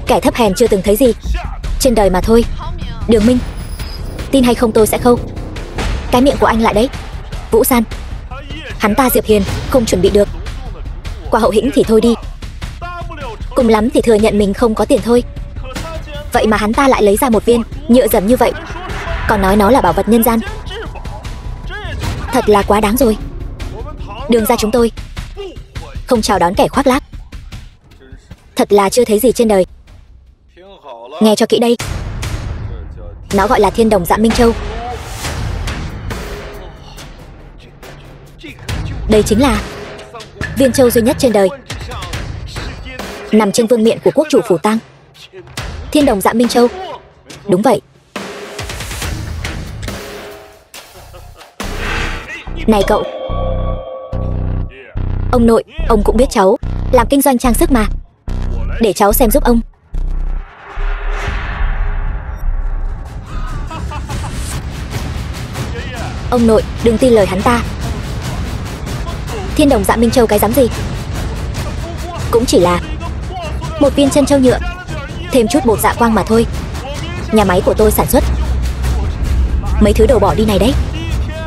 kẻ thấp hèn chưa từng thấy gì trên đời mà thôi. Đường Minh, tin hay không tôi sẽ khâu cái miệng của anh lại đấy. Vũ San, hắn ta Diệp Hiền không chuẩn bị được quà hậu hĩnh thì thôi đi, cùng lắm thì thừa nhận mình không có tiền thôi. Vậy mà hắn ta lại lấy ra một viên nhựa dầm như vậy, còn nói nó là bảo vật nhân gian. Thật là quá đáng rồi. Đường ra chúng tôi không chào đón kẻ khoác lác, thật là chưa thấy gì trên đời. Nghe cho kỹ đây, nó gọi là Thiên Đồng Dạ Minh Châu. Đây chính là viên châu duy nhất trên đời nằm trên vương miện của quốc chủ Phủ Tang. Thiên Đồng Dạ Minh Châu. Đúng vậy. Này cậu. Ông nội, ông cũng biết cháu làm kinh doanh trang sức mà, để cháu xem giúp ông. Ông nội, đừng tin lời hắn ta. Thiên Đồng Dạ Minh Châu cái dám gì? Cũng chỉ là một viên chân châu nhựa, thêm chút bột dạ quang mà thôi. Nhà máy của tôi sản xuất mấy thứ đồ bỏ đi này đấy,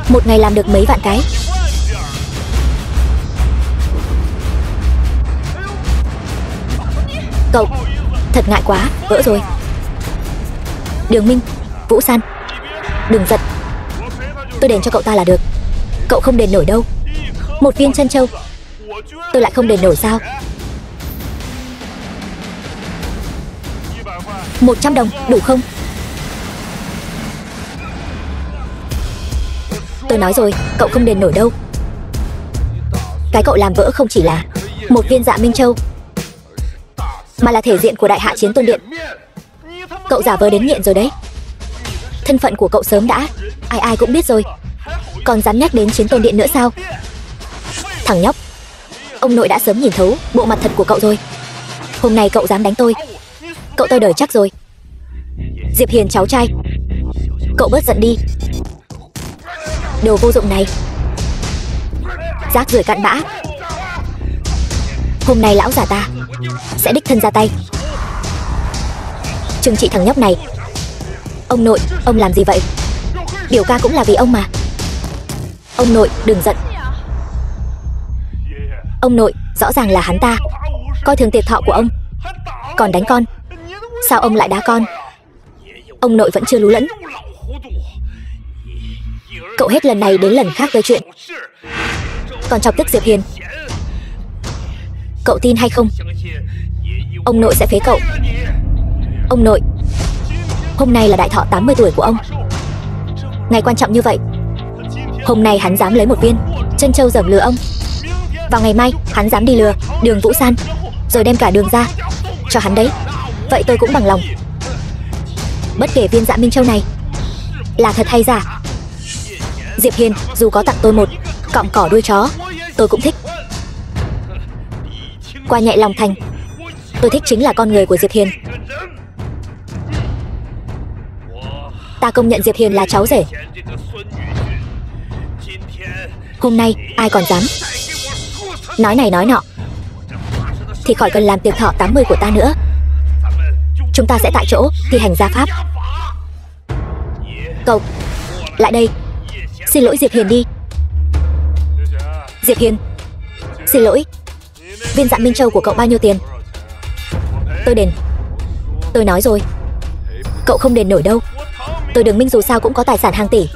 một ngày làm được mấy vạn cái. Cậu, thật ngại quá, vỡ rồi. Đường Minh, Vũ San, đừng giận, tôi đền cho cậu ta là được. Cậu không đền nổi đâu. Một viên chân châu tôi lại không đền nổi sao? 100 đồng đủ không? Tôi nói rồi, cậu không đền nổi đâu. Cái cậu làm vỡ không chỉ là một viên Dạ Minh Châu, mà là thể diện của Đại Hạ Chiến Tôn Điện. Cậu giả vờ đến nghiện rồi đấy. Thân phận của cậu sớm đã ai ai cũng biết rồi, còn dám nhắc đến chiến tôn điện nữa sao? Thằng nhóc, ông nội đã sớm nhìn thấu bộ mặt thật của cậu rồi. Hôm nay cậu dám đánh tôi đời chắc rồi. Diệp Hiền cháu trai, cậu bớt giận đi. Đồ vô dụng này, rác rưởi cặn bã. Hôm nay lão già ta sẽ đích thân ra tay trừng trị thằng nhóc này. Ông nội, ông làm gì vậy? Biểu ca cũng là vì ông mà. Ông nội đừng giận. Ông nội, rõ ràng là hắn ta coi thường tiệc thọ của ông, còn đánh con. Sao ông lại đá con? Ông nội vẫn chưa lú lẫn. Cậu hết lần này đến lần khác gây chuyện, còn chọc tức Diệp Hiền. Cậu tin hay không, ông nội sẽ phế cậu. Ông nội, hôm nay là đại thọ 80 tuổi của ông, ngày quan trọng như vậy. Hôm nay hắn dám lấy một viên chân châu dởm lừa ông. Vào ngày mai hắn dám đi lừa Đường Vũ San, rồi đem cả Đường ra cho hắn đấy. Vậy tôi cũng bằng lòng. Bất kể viên Dạ Minh Châu này là thật hay giả, Diệp Hiền dù có tặng tôi một cọng cỏ đuôi chó, tôi cũng thích. Qua nhẹ lòng thành, tôi thích chính là con người của Diệp Hiền. Ta công nhận Diệp Hiền là cháu rể. Hôm nay ai còn dám nói này nói nọ thì khỏi cần làm tiệc thọ 80 của ta nữa. Chúng ta sẽ tại chỗ thi hành gia pháp. Cậu lại đây, xin lỗi Diệp Hiền đi. Diệp Hiền, xin lỗi. Viên Dạ Minh Châu của cậu bao nhiêu tiền? Tôi đền. Tôi nói rồi, cậu không đền nổi đâu. Tôi Đường Minh dù sao cũng có tài sản hàng tỷ.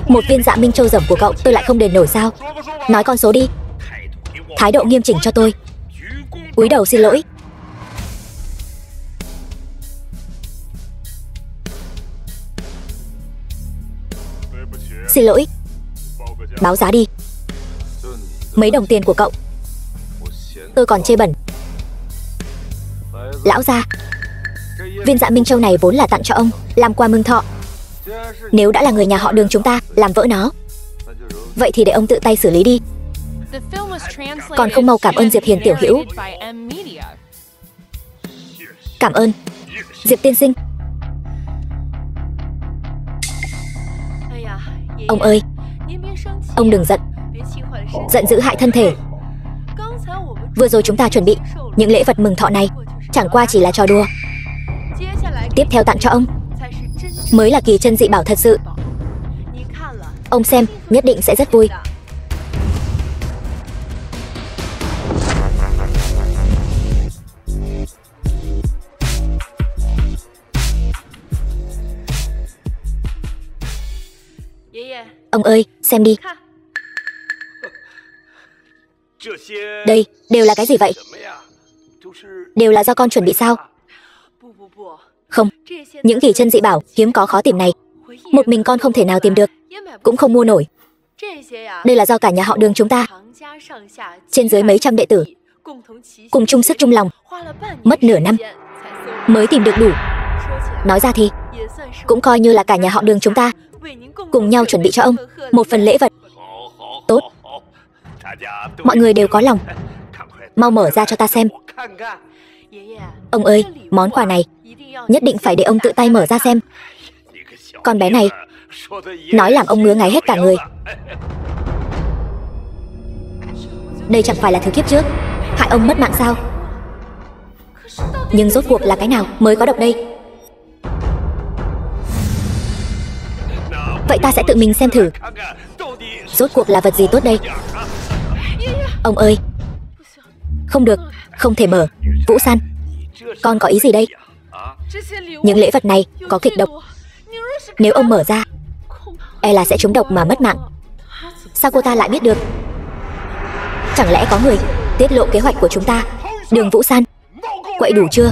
Một viên Dạ Minh Châu dởm của cậu tôi lại không đền nổi sao? Nói con số đi. Thái độ nghiêm chỉnh cho tôi. Cúi đầu xin lỗi. Xin lỗi. Báo giá đi. Mấy đồng tiền của cậu tôi còn chê bẩn. Lão gia, viên Dạ Minh Châu này vốn là tặng cho ông làm quà mừng thọ. Nếu đã là người nhà họ Đường chúng ta làm vỡ nó, vậy thì để ông tự tay xử lý đi. Còn không mau cảm ơn Diệp Hiền tiểu hữu. Cảm ơn Diệp tiên sinh. Ông ơi, ông đừng giận. Giận dữ hại thân thể. Vừa rồi chúng ta chuẩn bị những lễ vật mừng thọ này chẳng qua chỉ là trò đùa. Tiếp theo tặng cho ông mới là kỳ chân dị bảo thật sự. Ông xem nhất định sẽ rất vui. Ông ơi, xem đi. Đây, đều là cái gì vậy? Đều là do con chuẩn bị sao? Không, những kỳ chân dị bảo hiếm có khó tìm này, một mình con không thể nào tìm được, cũng không mua nổi. Đây là do cả nhà họ Đường chúng ta, trên dưới mấy trăm đệ tử, cùng chung sức chung lòng, mất nửa năm mới tìm được đủ. Nói ra thì cũng coi như là cả nhà họ Đường chúng ta cùng nhau chuẩn bị cho ông một phần lễ vật. Tốt, mọi người đều có lòng, mau mở ra cho ta xem. Ông ơi, món quà này nhất định phải để ông tự tay mở ra xem. Con bé này nói làm ông ngứa ngáy hết cả người. Đây chẳng phải là thứ kiếp trước hại ông mất mạng sao? Nhưng rốt cuộc là cái nào mới có độc đây? Vậy ta sẽ tự mình xem thử, rốt cuộc là vật gì tốt đây. Ông ơi, không được, không thể mở. Vũ San, con có ý gì đây? Những lễ vật này có kịch độc, nếu ông mở ra e là sẽ trúng độc mà mất mạng. Sao cô ta lại biết được? Chẳng lẽ có người tiết lộ kế hoạch của chúng ta? Đường Vũ San, quậy đủ chưa?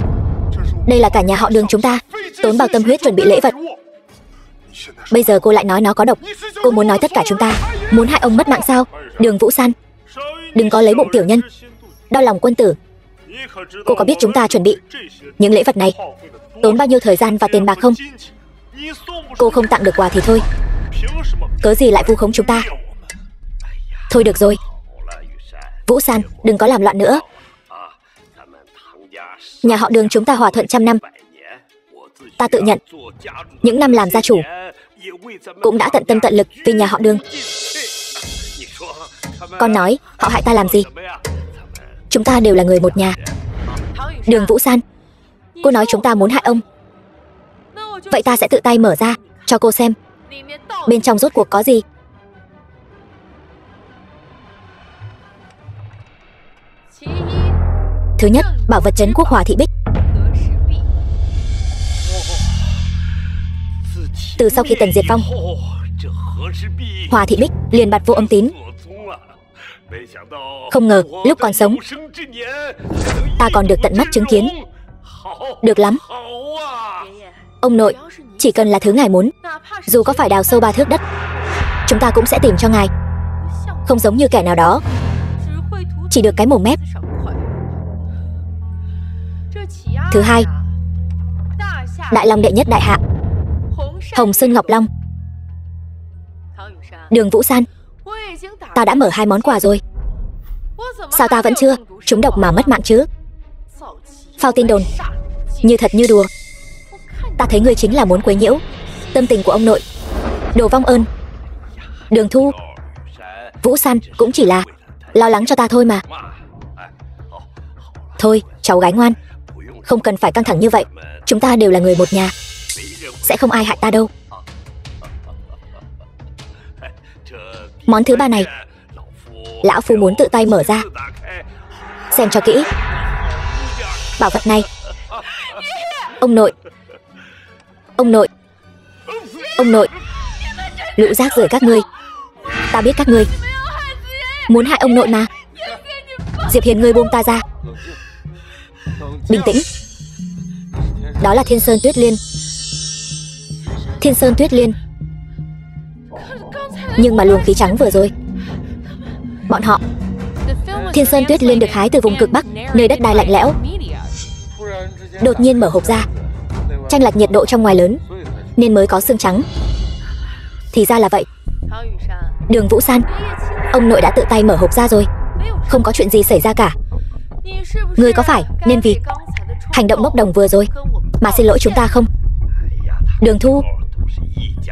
Đây là cả nhà họ Đường chúng ta tốn bao tâm huyết chuẩn bị lễ vật, bây giờ cô lại nói nó có độc. Cô muốn nói tất cả chúng ta muốn hại ông mất mạng sao? Đường Vũ San, đừng có lấy bụng tiểu nhân, đau lòng quân tử. Cô có biết chúng ta chuẩn bị những lễ vật này tốn bao nhiêu thời gian và tiền bạc không? Cô không tặng được quà thì thôi, cớ gì lại vu khống chúng ta. Thôi được rồi, Vũ San, đừng có làm loạn nữa. Nhà họ Đường chúng ta hòa thuận 100 năm. Ta tự nhận, những năm làm gia chủ cũng đã tận tâm tận lực vì nhà họ Đường. Con nói họ hại ta làm gì? Chúng ta đều là người một nhà. Đường Vũ San, cô nói chúng ta muốn hại ông. Vậy ta sẽ tự tay mở ra cho cô xem bên trong rốt cuộc có gì. Thứ nhất, bảo vật trấn quốc Hòa Thị Bích. Từ sau khi Tần diệt vong, Hòa Thị Bích liền bạt vô âm tín. Không ngờ lúc còn sống ta còn được tận mắt chứng kiến. Được lắm. Ông nội, chỉ cần là thứ ngài muốn, dù có phải đào sâu 3 thước đất, chúng ta cũng sẽ tìm cho ngài. Không giống như kẻ nào đó chỉ được cái mồm mép. Thứ hai, Đại Long đệ nhất đại hạ, Hồng Sơn Ngọc Long. Đường Vũ San, ta đã mở 2 món quà rồi, sao ta vẫn chưa trúng độc mà mất mạng chứ? Phao tin đồn, như thật như đùa. Ta thấy ngươi chính là muốn quấy nhiễu tâm tình của ông nội. Đồ vong ơn. Đường Thu, Vũ San cũng chỉ là lo lắng cho ta thôi mà. Thôi, cháu gái ngoan, không cần phải căng thẳng như vậy. Chúng ta đều là người một nhà, sẽ không ai hại ta đâu. Món thứ 3 này, lão phu muốn tự tay mở ra, xem cho kỹ. Bảo vật này, ông nội, ông nội, ông nội, lũ rác rưởi các ngươi, ta biết các ngươi muốn hại ông nội mà. Diệp Hiền, ngươi buông ta ra. Bình tĩnh. Đó là Thiên Sơn Tuyết Liên. Thiên Sơn Tuyết Liên. Nhưng mà luồng khí trắng vừa rồi, bọn họ, Thiên Sơn Tuyết Liên được hái từ vùng cực Bắc, nơi đất đai lạnh lẽo. Đột nhiên mở hộp ra, chênh lệch nhiệt độ trong ngoài lớn, nên mới có xương trắng. Thì ra là vậy. Đường Vũ San, ông nội đã tự tay mở hộp ra rồi, không có chuyện gì xảy ra cả. Ngươi có phải nên vì hành động bốc đồng vừa rồi mà xin lỗi chúng ta không? Đường Thu,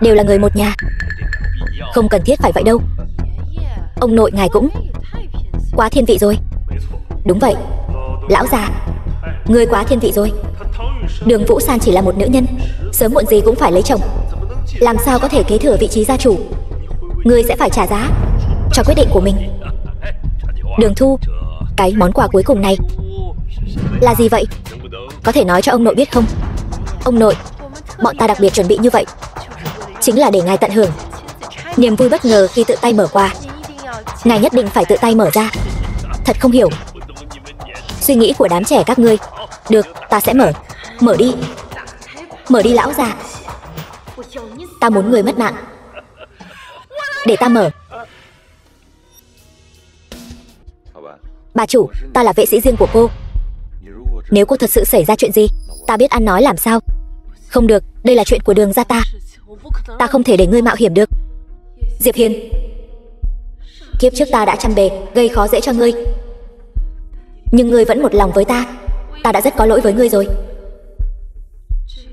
đều là người một nhà, không cần thiết phải vậy đâu. Ông nội ngài cũng quá thiên vị rồi. Đúng vậy, lão già, ngươi quá thiên vị rồi. Đường Vũ San chỉ là một nữ nhân, sớm muộn gì cũng phải lấy chồng, làm sao có thể kế thừa vị trí gia chủ. Ngươi sẽ phải trả giá cho quyết định của mình. Đường Thu, cái món quà cuối cùng này là gì vậy? Có thể nói cho ông nội biết không? Ông nội, bọn ta đặc biệt chuẩn bị như vậy chính là để ngài tận hưởng niềm vui bất ngờ khi tự tay mở quà. Ngài nhất định phải tự tay mở ra. Thật không hiểu suy nghĩ của đám trẻ các ngươi. Được, ta sẽ mở. Mở đi. Mở đi lão già. Ta muốn người mất mạng. Để ta mở. Bà chủ, ta là vệ sĩ riêng của cô. Nếu cô thật sự xảy ra chuyện gì, ta biết ăn nói làm sao. Không được, đây là chuyện của Đường gia ta. Ta không thể để ngươi mạo hiểm được. Diệp Hiền, kiếp trước ta đã trăm bề gây khó dễ cho ngươi, nhưng ngươi vẫn một lòng với ta. Ta đã rất có lỗi với ngươi rồi.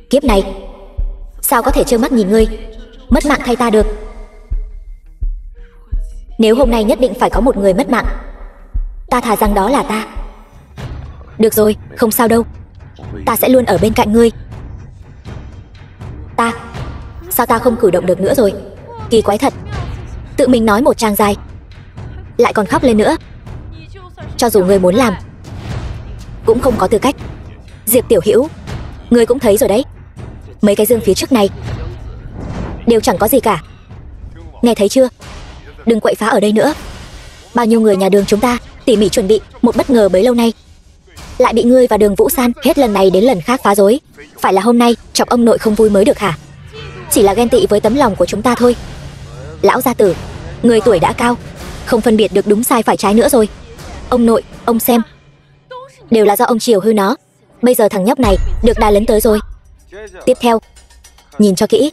Kiếp này sao có thể trơ mắt nhìn ngươi mất mạng thay ta được? Nếu hôm nay nhất định phải có một người mất mạng, ta thà rằng đó là ta. Được rồi, không sao đâu, ta sẽ luôn ở bên cạnh ngươi. Ta, sao ta không cử động được nữa rồi? Kỳ quái thật, tự mình nói một trang dài lại còn khóc lên nữa. Cho dù ngươi muốn làm cũng không có tư cách. Diệp Tiểu Hữu, ngươi cũng thấy rồi đấy, mấy cái dương phía trước này đều chẳng có gì cả. Nghe thấy chưa? Đừng quậy phá ở đây nữa. Bao nhiêu người nhà Đường chúng ta tỉ mỉ chuẩn bị một bất ngờ bấy lâu nay, lại bị ngươi và Đường Vũ San hết lần này đến lần khác phá rối. Phải là hôm nay chọc ông nội không vui mới được hả? Chỉ là ghen tị với tấm lòng của chúng ta thôi. Lão gia tử, người tuổi đã cao, không phân biệt được đúng sai phải trái nữa rồi. Ông nội, ông xem, đều là do ông chiều hư nó. Bây giờ thằng nhóc này được đà lấn tới rồi. Tiếp theo Nhìn cho kỹ,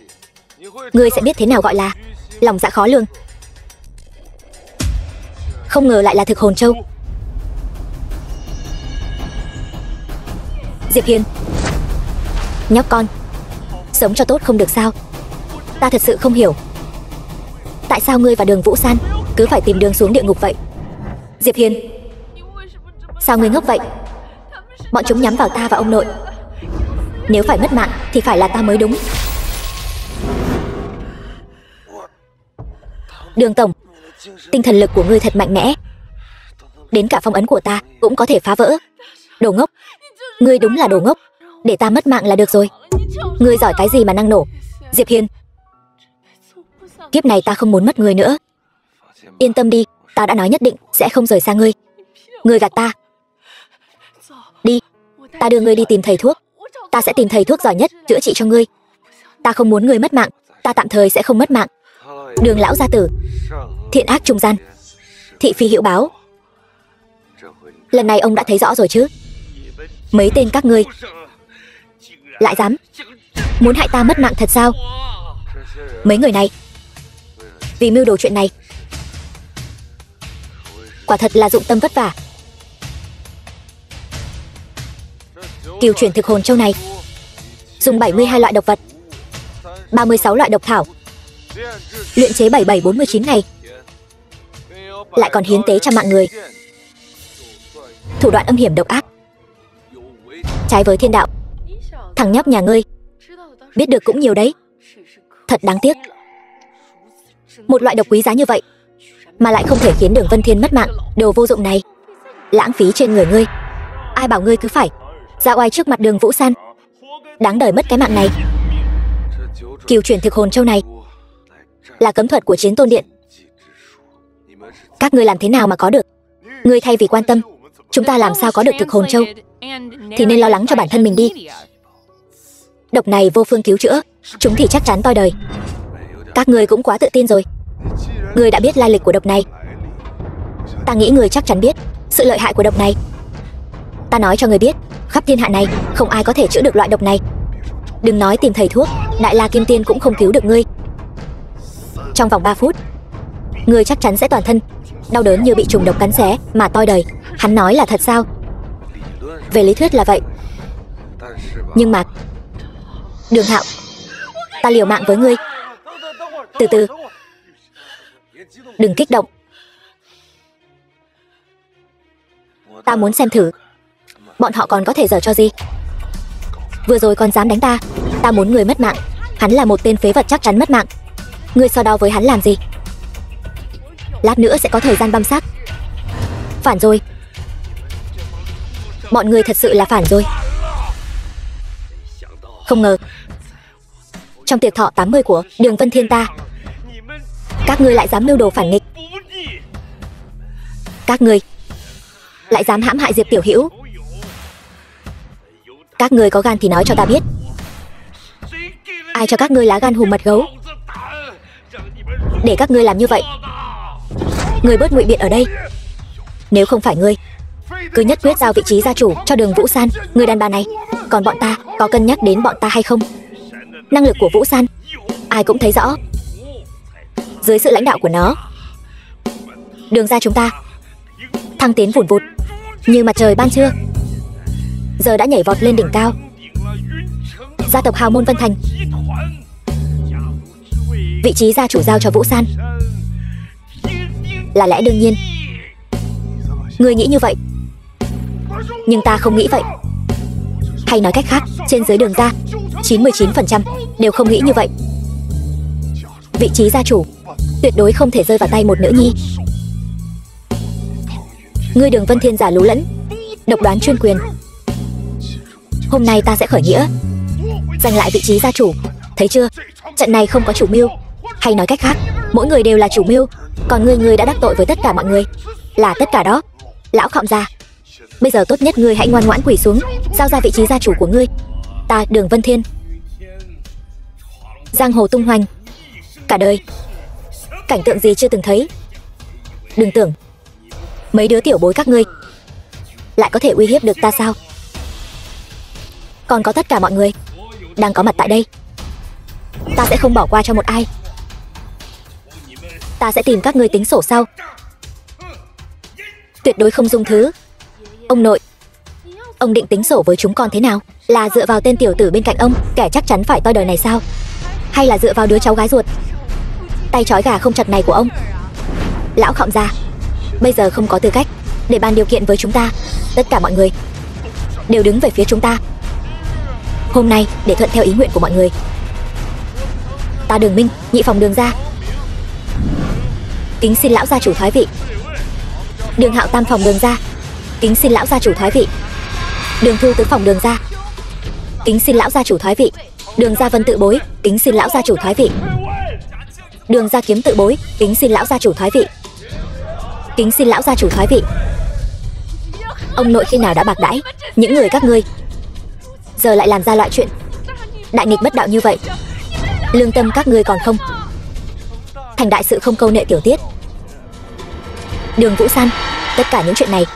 ngươi sẽ biết thế nào gọi là lòng dạ khó lường. Không ngờ lại là thực hồn châu. Diệp Hiên, nhóc con, sống cho tốt không được sao? Ta thật sự không hiểu, tại sao ngươi và Đường Vũ San cứ phải tìm đường xuống địa ngục vậy? Diệp Hiên, sao ngươi ngốc vậy? Bọn chúng nhắm vào ta và ông nội. Nếu phải mất mạng thì phải là ta mới đúng. Đường tổng, tinh thần lực của ngươi thật mạnh mẽ, đến cả phong ấn của ta cũng có thể phá vỡ. Đồ ngốc, ngươi đúng là đồ ngốc. Để ta mất mạng là được rồi. Ngươi giỏi cái gì mà năng nổ? Diệp Hiên, kiếp này ta không muốn mất ngươi nữa. Yên tâm đi, ta đã nói nhất định sẽ không rời xa ngươi. Ngươi gạt ta. Đi, ta đưa ngươi đi tìm thầy thuốc. Ta sẽ tìm thầy thuốc giỏi nhất chữa trị cho ngươi. Ta không muốn ngươi mất mạng, ta tạm thời sẽ không mất mạng. Đường lão gia tử, thiện ác trung gian, thị phi hữu báo. Lần này ông đã thấy rõ rồi chứ? Mấy tên các ngươi lại dám muốn hại ta mất mạng thật sao? Mấy người này vì mưu đồ chuyện này quả thật là dụng tâm vất vả. Cửu chuyển thực hồn châu này dùng 72 loại độc vật, 36 loại độc thảo luyện chế 7749 ngày, lại còn hiến tế cho mạng người. Thủ đoạn âm hiểm độc ác, trái với thiên đạo. Thằng nhóc nhà ngươi biết được cũng nhiều đấy. Thật đáng tiếc, một loại độc quý giá như vậy mà lại không thể khiến Đường Vân Thiên mất mạng. Đồ vô dụng này, lãng phí trên người ngươi. Ai bảo ngươi cứ phải ra oai trước mặt Đường Vũ San, đáng đời mất cái mạng này. Cửu chuyển thực hồn châu này là cấm thuật của Chiến Tôn Điện. Các ngươi làm thế nào mà có được? Ngươi thay vì quan tâm chúng ta làm sao có được thực hồn châu thì nên lo lắng cho bản thân mình đi. Độc này vô phương cứu chữa, chúng thì chắc chắn toi đời. Các ngươi cũng quá tự tin rồi. Ngươi đã biết lai lịch của độc này, ta nghĩ ngươi chắc chắn biết sự lợi hại của độc này. Ta nói cho ngươi biết, khắp thiên hạ này không ai có thể chữa được loại độc này. Đừng nói tìm thầy thuốc, Đại La Kim Tiên cũng không cứu được ngươi. Trong vòng 3 phút, ngươi chắc chắn sẽ toàn thân đau đớn như bị trùng độc cắn xé mà toi đời. Hắn nói là thật sao? Về lý thuyết là vậy, nhưng mà Đường Hạo, ta liều mạng với ngươi. Từ từ, đừng kích động. Ta muốn xem thử bọn họ còn có thể giở cho gì. Vừa rồi còn dám đánh ta. Ta muốn người mất mạng. Hắn là một tên phế vật chắc chắn mất mạng. Ngươi so đo với hắn làm gì? Lát nữa sẽ có thời gian băm xác. Phản rồi. Bọn ngươi thật sự là phản rồi. Không ngờ trong tiệc thọ 80 của Đường Vân Thiên ta, các ngươi lại dám mưu đồ phản nghịch. Các ngươi lại dám hãm hại Diệp Tiểu Hữu. Các ngươi có gan thì nói cho ta biết, ai cho các ngươi lá gan hùm mật gấu để các ngươi làm như vậy? Ngươi bớt ngụy biện ở đây. Nếu không phải ngươi, cứ nhất quyết giao vị trí gia chủ cho Đường Vũ San. Người đàn bà này, còn bọn ta có cân nhắc đến bọn ta hay không? Năng lực của Vũ San ai cũng thấy rõ. Dưới sự lãnh đạo của nó, Đường gia chúng ta thăng tiến vùn vụt như mặt trời ban trưa, giờ đã nhảy vọt lên đỉnh cao. Gia tộc hào môn Vân Thành, vị trí gia chủ giao cho Vũ San là lẽ đương nhiên. Ngươi nghĩ như vậy, nhưng ta không nghĩ vậy. Hay nói cách khác, trên dưới Đường gia 99% đều không nghĩ như vậy. Vị trí gia chủ tuyệt đối không thể rơi vào tay một nữ nhi. Ngươi Đường Vân Thiên giả lú lẫn, độc đoán chuyên quyền. Hôm nay ta sẽ khởi nghĩa giành lại vị trí gia chủ. Thấy chưa, trận này không có chủ mưu. Hay nói cách khác, mỗi người đều là chủ mưu. Còn ngươi đã đắc tội với tất cả mọi người. Là tất cả đó. Lão Khọm gia, bây giờ tốt nhất ngươi hãy ngoan ngoãn quỳ xuống, giao ra vị trí gia chủ của ngươi. Ta Đường Vân Thiên, giang hồ tung hoành cả đời, cảnh tượng gì chưa từng thấy. Đừng tưởng mấy đứa tiểu bối các ngươi lại có thể uy hiếp được ta sao? Còn có tất cả mọi người đang có mặt tại đây, Ta sẽ không bỏ qua cho một ai. Ta sẽ tìm các ngươi tính sổ sau. Tuyệt đối không dung thứ. Ông nội, ông định tính sổ với chúng con thế nào? Là dựa vào tên tiểu tử bên cạnh ông, kẻ chắc chắn phải toi đời này sao? Hay là dựa vào đứa cháu gái ruột, tay trói gà không chặt này của ông? Lão Khổng gia bây giờ không có tư cách để bàn điều kiện với chúng ta. Tất cả mọi người đều đứng về phía chúng ta. Hôm nay để thuận theo ý nguyện của mọi người, ta Đường Minh, nhị phòng Đường gia, kính xin lão gia chủ thoái vị. Đường Hạo tam phòng Đường gia, kính xin lão gia chủ thoái vị. Đường Thu tứ phòng Đường gia, kính xin lão gia chủ thoái vị. Đường Gia Vân tự bối, kính xin lão gia chủ thoái vị. Đường Gia Kiếm tự bối, kính xin lão gia chủ thoái vị. Kính xin lão gia chủ thoái vị. Ông nội khi nào đã bạc đãi những người các ngươi, giờ lại làm ra loại chuyện đại nghịch bất đạo như vậy? Lương tâm các ngươi còn không? Thành đại sự không câu nệ tiểu tiết. Đường Vũ San, tất cả những chuyện này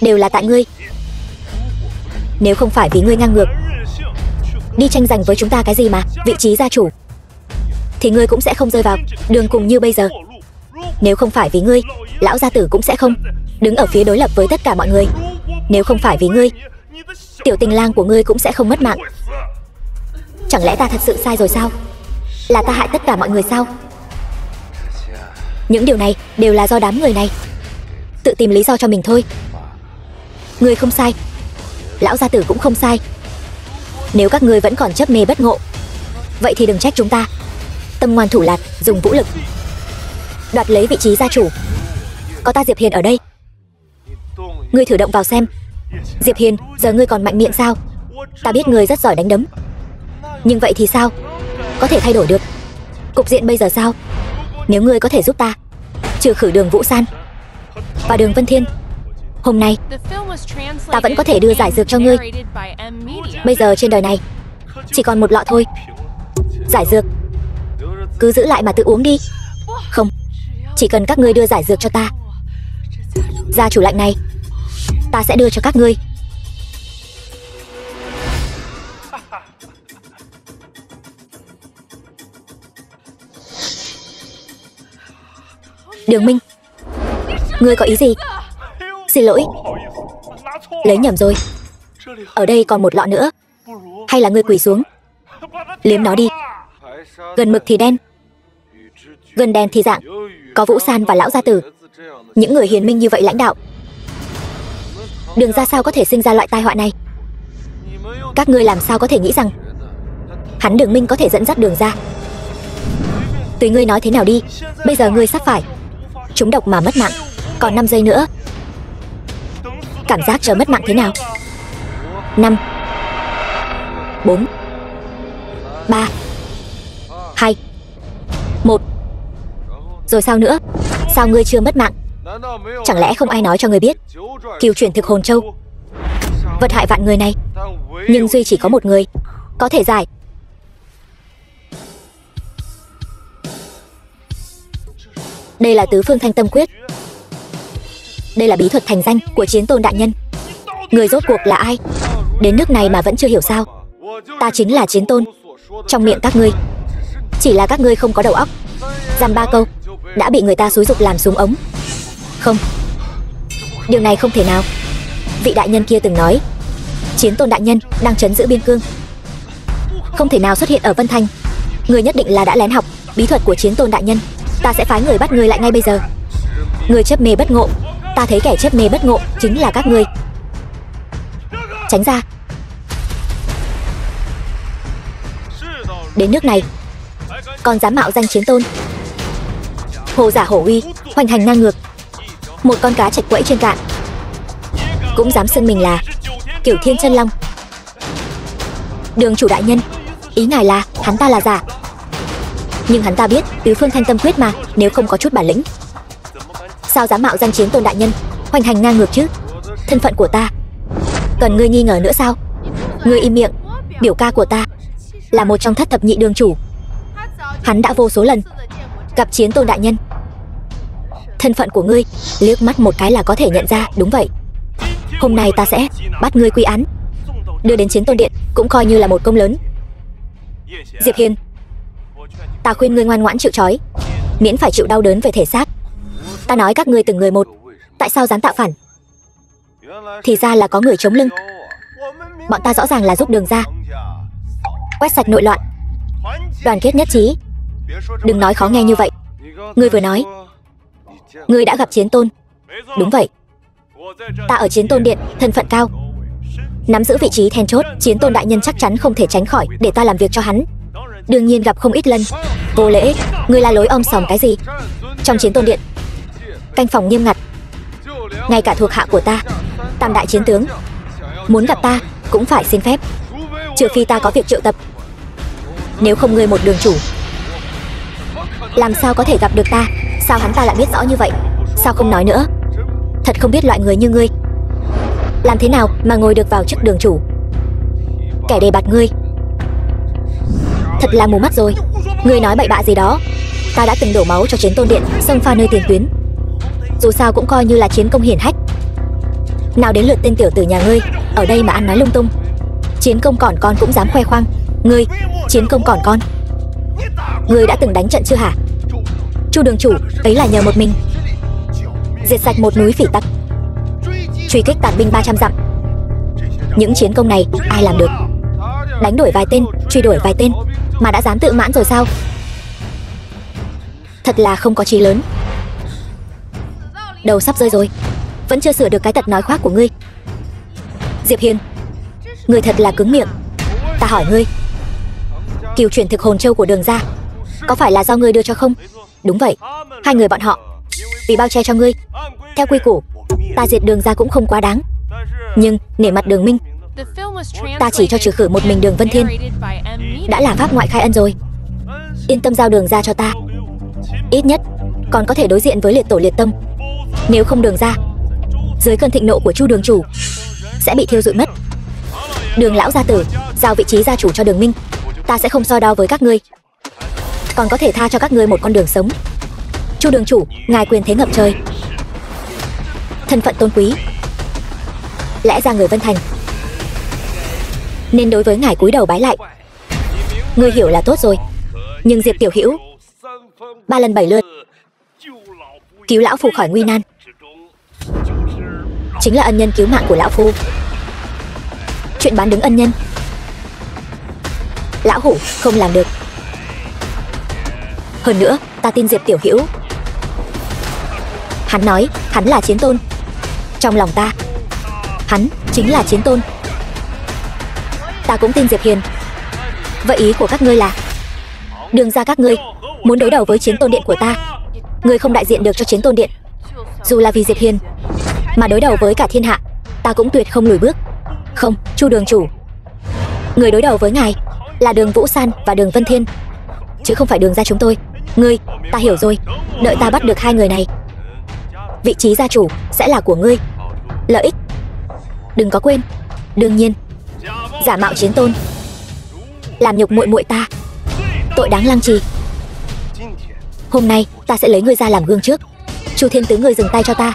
đều là tại ngươi. Nếu không phải vì ngươi ngang ngược đi tranh giành với chúng ta cái gì mà vị trí gia chủ, thì ngươi cũng sẽ không rơi vào đường cùng như bây giờ. Nếu không phải vì ngươi, lão gia tử cũng sẽ không đứng ở phía đối lập với tất cả mọi người. Nếu không phải vì ngươi, tiểu tình lang của ngươi cũng sẽ không mất mạng. Chẳng lẽ ta thật sự sai rồi sao? Là ta hại tất cả mọi người sao? Những điều này đều là do đám người này tự tìm lý do cho mình thôi. Ngươi không sai, lão gia tử cũng không sai. Nếu các ngươi vẫn còn chấp mê bất ngộ, vậy thì đừng trách chúng ta tâm ngoan thủ lạt, dùng vũ lực đoạt lấy vị trí gia chủ. Có ta Diệp Hiền ở đây, ngươi thử động vào xem. Diệp Hiền, giờ ngươi còn mạnh miệng sao? Ta biết ngươi rất giỏi đánh đấm, nhưng vậy thì sao? Có thể thay đổi được cục diện bây giờ sao? Nếu ngươi có thể giúp ta trừ khử Đường Vũ San và Đường Vân Thiên, hôm nay ta vẫn có thể đưa giải dược cho ngươi. Bây giờ trên đời này chỉ còn một lọ thôi. Giải dược cứ giữ lại mà tự uống đi. Không, chỉ cần các ngươi đưa giải dược cho ta, gia chủ lạnh này ta sẽ đưa cho các ngươi. Đường Minh, ngươi có ý gì? Xin lỗi, lấy nhầm rồi. Ở đây còn một lọ nữa. Hay là ngươi quỳ xuống liếm nó đi. Gần mực thì đen, gần đèn thì dạng. Có Vũ San và lão gia tử, những người hiền minh như vậy lãnh đạo, Đường ra sao có thể sinh ra loại tai họa này? Các ngươi làm sao có thể nghĩ rằng hắn Đường Minh có thể dẫn dắt Đường ra? Tùy ngươi nói thế nào đi. Bây giờ ngươi sắp phải trúng độc mà mất mạng. Còn 5 giây nữa. Cảm giác chờ mất mạng thế nào? 5 4 3 2 1. Rồi sao nữa? Sao ngươi chưa mất mạng? Chẳng lẽ không ai nói cho ngươi biết cửu chuyển thực hồn châu vật hại vạn người này, nhưng duy chỉ có một người có thể giải. Đây là tứ phương thanh tâm quyết. Đây là bí thuật thành danh của Chiến Tôn đại nhân. Người rốt cuộc là ai? Đến nước này mà vẫn chưa hiểu sao? Ta chính là Chiến Tôn. Trong miệng các ngươi chỉ là các ngươi không có đầu óc. Dăm ba câu đã bị người ta xúi giục làm súng ống. Không, điều này không thể nào. Vị đại nhân kia từng nói Chiến Tôn đại nhân đang trấn giữ biên cương, không thể nào xuất hiện ở Vân Thành. Người nhất định là đã lén học bí thuật của Chiến Tôn đại nhân. Ta sẽ phái người bắt người lại ngay bây giờ. Người chấp mê bất ngộ, ta thấy kẻ chấp mê bất ngộ chính là các ngươi. Tránh ra. Đến nước này còn dám mạo danh Chiến Tôn, hồ giả hổ uy, hoành hành ngang ngược. Một con cá chạch quẫy trên cạn cũng dám xưng mình là Cửu Thiên Chân Long. Đường chủ đại nhân, ý ngài là hắn ta là giả, nhưng hắn ta biết tứ phương thanh tâm quyết mà. Nếu không có chút bản lĩnh, sao dám mạo danh Chiến Tôn đại nhân, hoành hành ngang ngược chứ? Thân phận của ta cần ngươi nghi ngờ nữa sao? Ngươi im miệng. Biểu ca của ta là một trong thất thập nhị đường chủ, hắn đã vô số lần gặp Chiến Tôn đại nhân. Thân phận của ngươi liếc mắt một cái là có thể nhận ra. Đúng vậy, hôm nay ta sẽ bắt ngươi quy án, đưa đến Chiến Tôn điện, cũng coi như là một công lớn. Diệp Hiên, ta khuyên ngươi ngoan ngoãn chịu trói, miễn phải chịu đau đớn về thể xác. Ta nói các ngươi từng người một, tại sao dám tạo phản? Thì ra là có người chống lưng. Bọn ta rõ ràng là giúp Đường gia quét sạch nội loạn, đoàn kết nhất trí. Đừng nói khó nghe như vậy. Ngươi vừa nói ngươi đã gặp Chiến Tôn. Đúng vậy, ta ở Chiến Tôn điện, thân phận cao, nắm giữ vị trí then chốt. Chiến Tôn đại nhân chắc chắn không thể tránh khỏi để ta làm việc cho hắn. Đương nhiên gặp không ít lần. Vô lễ, ngươi la lối om sòm cái gì? Trong Chiến Tôn điện, canh phòng nghiêm ngặt, ngay cả thuộc hạ của ta, tam đại chiến tướng, muốn gặp ta cũng phải xin phép, trừ phi ta có việc triệu tập. Nếu không, ngươi một đường chủ làm sao có thể gặp được ta? Sao hắn ta lại biết rõ như vậy? Sao không nói nữa? Thật không biết loại người như ngươi làm thế nào mà ngồi được vào chức đường chủ. Kẻ đề bạt ngươi thật là mù mắt rồi. Ngươi nói bậy bạ gì đó? Ta đã từng đổ máu cho Chiến Tôn điện, xông pha nơi tiền tuyến, dù sao cũng coi như là chiến công hiển hách. Nào đến lượt tên tiểu tử nhà ngươi ở đây mà ăn nói lung tung. Chiến công còn con cũng dám khoe khoang. Ngươi, chiến công còn con, ngươi đã từng đánh trận chưa hả? Chu đường chủ ấy là nhờ một mình diệt sạch một núi phỉ tặc, truy kích tàn binh 300 dặm. Những chiến công này ai làm được? Đánh đuổi vài tên, truy đuổi vài tên mà đã dám tự mãn rồi sao? Thật là không có trí lớn. Đầu sắp rơi rồi, vẫn chưa sửa được cái tật nói khoác của ngươi. Diệp Hiên, ngươi thật là cứng miệng. Ta hỏi ngươi, cừu chuyển thực hồn châu của Đường gia có phải là do ngươi đưa cho không? Đúng vậy, hai người bọn họ vì bao che cho ngươi. Theo quy củ, ta diệt Đường gia cũng không quá đáng, nhưng nể mặt Đường Minh, ta chỉ cho trừ khử một mình Đường Vân Thiên đã là pháp ngoại khai ân rồi. Yên tâm giao Đường gia cho ta, ít nhất còn có thể đối diện với liệt tổ liệt tông. Nếu không, Đường gia dưới cơn thịnh nộ của Chu đường chủ sẽ bị thiêu rụi mất. Đường lão gia tử giao vị trí gia chủ cho Đường Minh, ta sẽ không so đo với các ngươi, còn có thể tha cho các ngươi một con đường sống. Chu đường chủ, ngài quyền thế ngập trời, thân phận tôn quý, lẽ ra người Vân Thành nên đối với ngài cúi đầu bái lại. Ngươi hiểu là tốt rồi, nhưng Diệp tiểu hữu 3 lần 7 lượt cứu lão phu khỏi nguy nan, chính là ân nhân cứu mạng của lão phu. Chuyện bán đứng ân nhân, lão hủ không làm được. Hơn nữa, ta tin Diệp tiểu hữu. Hắn nói hắn là Chiến Tôn, trong lòng ta hắn chính là Chiến Tôn. Ta cũng tin Diệp Hiền. Vậy ý của các ngươi là Đường gia các ngươi muốn đối đầu với Chiến Tôn điện của ta? Ngươi không đại diện được cho Chiến Tôn điện, dù là vì Diệp Hiền mà đối đầu với cả thiên hạ, ta cũng tuyệt không lùi bước. Không, Chu đường chủ, người đối đầu với ngài là Đường Vũ San và Đường Vân Thiên, chứ không phải Đường gia chúng tôi. Ngươi, ta hiểu rồi. Đợi ta bắt được hai người này, vị trí gia chủ sẽ là của ngươi. Lợi ích đừng có quên. Đương nhiên, giả mạo Chiến Tôn, làm nhục muội muội ta, tội đáng lăng trì. Hôm nay ta sẽ lấy ngươi ra làm gương trước. Chu Thiên Tứ, ngươi dừng tay cho ta.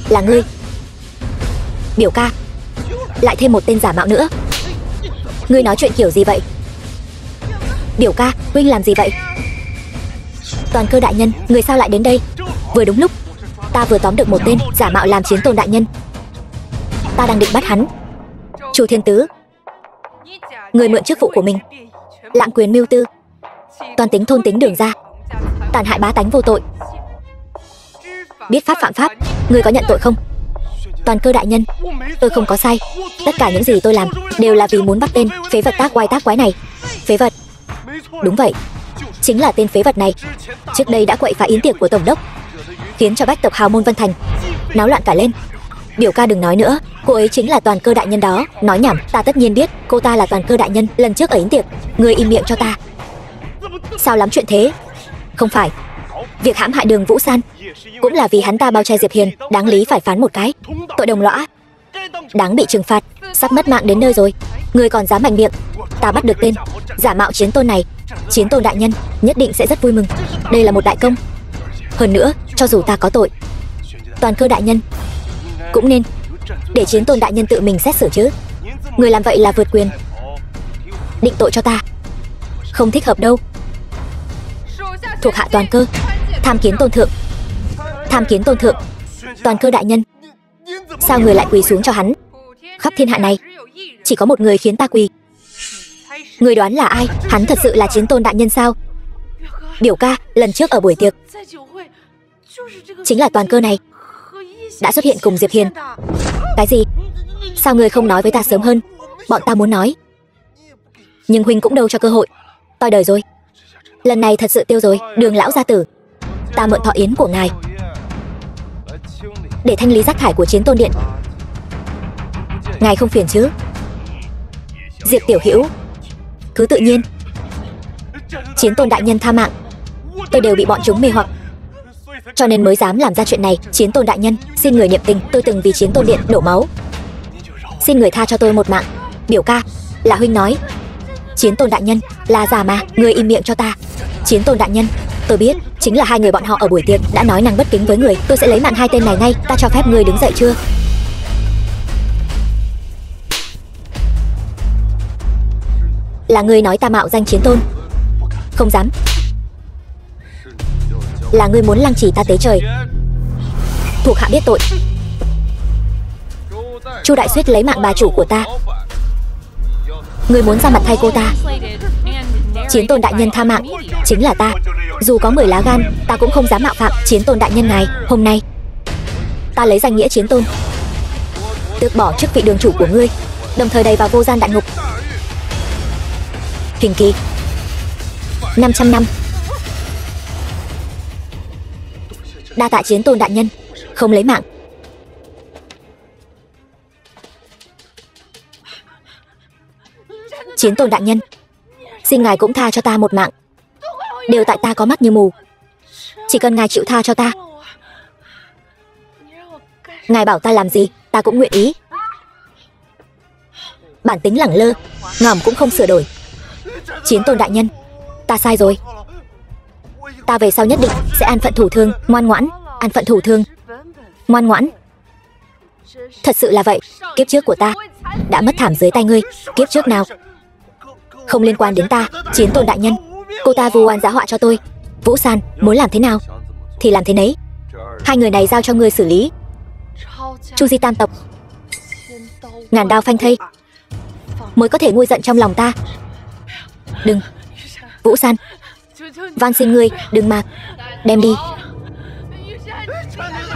Là ngươi. Biểu ca, lại thêm một tên giả mạo nữa. Ngươi nói chuyện kiểu gì vậy? Biểu ca, huynh làm gì vậy? Toàn Cơ đại nhân, người sao lại đến đây? Vừa đúng lúc, ta vừa tóm được một tên giả mạo làm Chiến Tôn đại nhân, ta đang định bắt hắn. Chu Thiên Tứ, người mượn chức vụ của mình, lạm quyền mưu tư, toàn tính thôn tính Đường gia, tàn hại bá tánh vô tội, biết pháp phạm pháp. Ngươi có nhận tội không? Toàn Cơ đại nhân, tôi không có sai. Tất cả những gì tôi làm đều là vì muốn bắt tên phế vật tác quái này. Phế vật? Đúng vậy, chính là tên phế vật này. Trước đây đã quậy phá yến tiệc của tổng đốc, khiến cho bách tộc hào môn Vân Thành náo loạn cả lên. Biểu ca đừng nói nữa, cô ấy chính là Toàn Cơ đại nhân đó. Nói nhảm, ta tất nhiên biết cô ta là Toàn Cơ đại nhân. Lần trước ở yến tiệc, ngươi im miệng cho ta. Sao lắm chuyện thế? Không phải, việc hãm hại Đường Vũ San cũng là vì hắn ta bao che Diệp Hiền, đáng lý phải phán một cái tội đồng lõa, đáng bị trừng phạt. Sắp mất mạng đến nơi rồi, ngươi còn dám mạnh miệng. Ta bắt được tên giả mạo Chiến Tôn này, Chiến Tôn đại nhân nhất định sẽ rất vui mừng. Đây là một đại công. Hơn nữa, Cho dù ta có tội, Toàn Cơ đại nhân cũng nên để Chiến Tôn đại nhân tự mình xét xử chứ. Người làm vậy là vượt quyền, định tội cho ta, không thích hợp đâu. Thuộc hạ Toàn Cơ tham kiến tôn thượng. Tham kiến tôn thượng. Toàn Cơ đại nhân, sao người lại quỳ xuống cho hắn? Khắp thiên hạ này chỉ có một người khiến ta quỳ. Người đoán là ai? Hắn thật sự là Chiến Tôn đại nhân sao? Biểu ca, lần trước ở buổi tiệc chính là Toàn Cơ này đã xuất hiện cùng Diệp Hiền. Cái gì? Sao người không nói với ta sớm hơn? Bọn ta muốn nói, nhưng huynh cũng đâu cho cơ hội. Toi đời rồi. Lần này thật sự tiêu rồi. Đường lão gia tử, ta mượn thọ yến của ngài để thanh lý rác thải của Chiến Tôn điện. Ngài không phiền chứ? Diệp tiểu hữu, cứ tự nhiên. Chiến Tôn đại nhân tha mạng. Tôi đều bị bọn chúng mê hoặc, cho nên mới dám làm ra chuyện này. Chiến Tôn đại nhân, xin người niệm tình. Tôi từng vì Chiến Tôn điện đổ máu, xin người tha cho tôi một mạng. Biểu ca, là huynh nói Chiến Tôn đại nhân là giả mà. Người im miệng cho ta. Chiến Tôn đại nhân, tôi biết, chính là hai người bọn họ ở buổi tiệc đã nói năng bất kính với người. Tôi sẽ lấy mạng hai tên này ngay. Ta cho phép người đứng dậy chưa? Là ngươi nói ta mạo danh Chiến Tôn? Không dám. Là ngươi muốn lăng trì ta tế trời. Thuộc hạ biết tội. Chu Đại Suyết lấy mạng bà chủ của ta, ngươi muốn ra mặt thay cô ta? Chiến Tôn đại nhân tha mạng. Chính là ta, dù có 10 lá gan ta cũng không dám mạo phạm. Chiến Tôn đại nhân ngài, hôm nay ta lấy danh nghĩa Chiến Tôn tước bỏ chức vị đường chủ của ngươi, đồng thời đầy vào vô gian đại ngục. Hình kỳ 500 năm. Đa tạ Chiến Tôn đại nhân, không lấy mạng. Chiến Tôn đại nhân, xin ngài cũng tha cho ta một mạng. Đều tại ta có mắt như mù. Chỉ cần ngài chịu tha cho ta, ngài bảo ta làm gì ta cũng nguyện ý. Bản tính lẳng lơ ngỏm cũng không sửa đổi. Chiến Tôn đại nhân, ta sai rồi. Ta về sau nhất định sẽ an phận thủ thường, ngoan ngoãn. An phận thủ thường, ngoan ngoãn. Thật sự là vậy. Kiếp trước của ta đã mất thảm dưới tay ngươi. Kiếp trước nào? Không liên quan đến ta. Chiến Tôn đại nhân, cô ta vu oan giá họa cho tôi. Vũ San muốn làm thế nào thì làm thế nấy. Hai người này giao cho ngươi xử lý. Chu Di tam tộc ngàn đao phanh thây mới có thể nguôi giận trong lòng ta. Đừng, Vũ San, van xin ngươi đừng mà. Đem đi.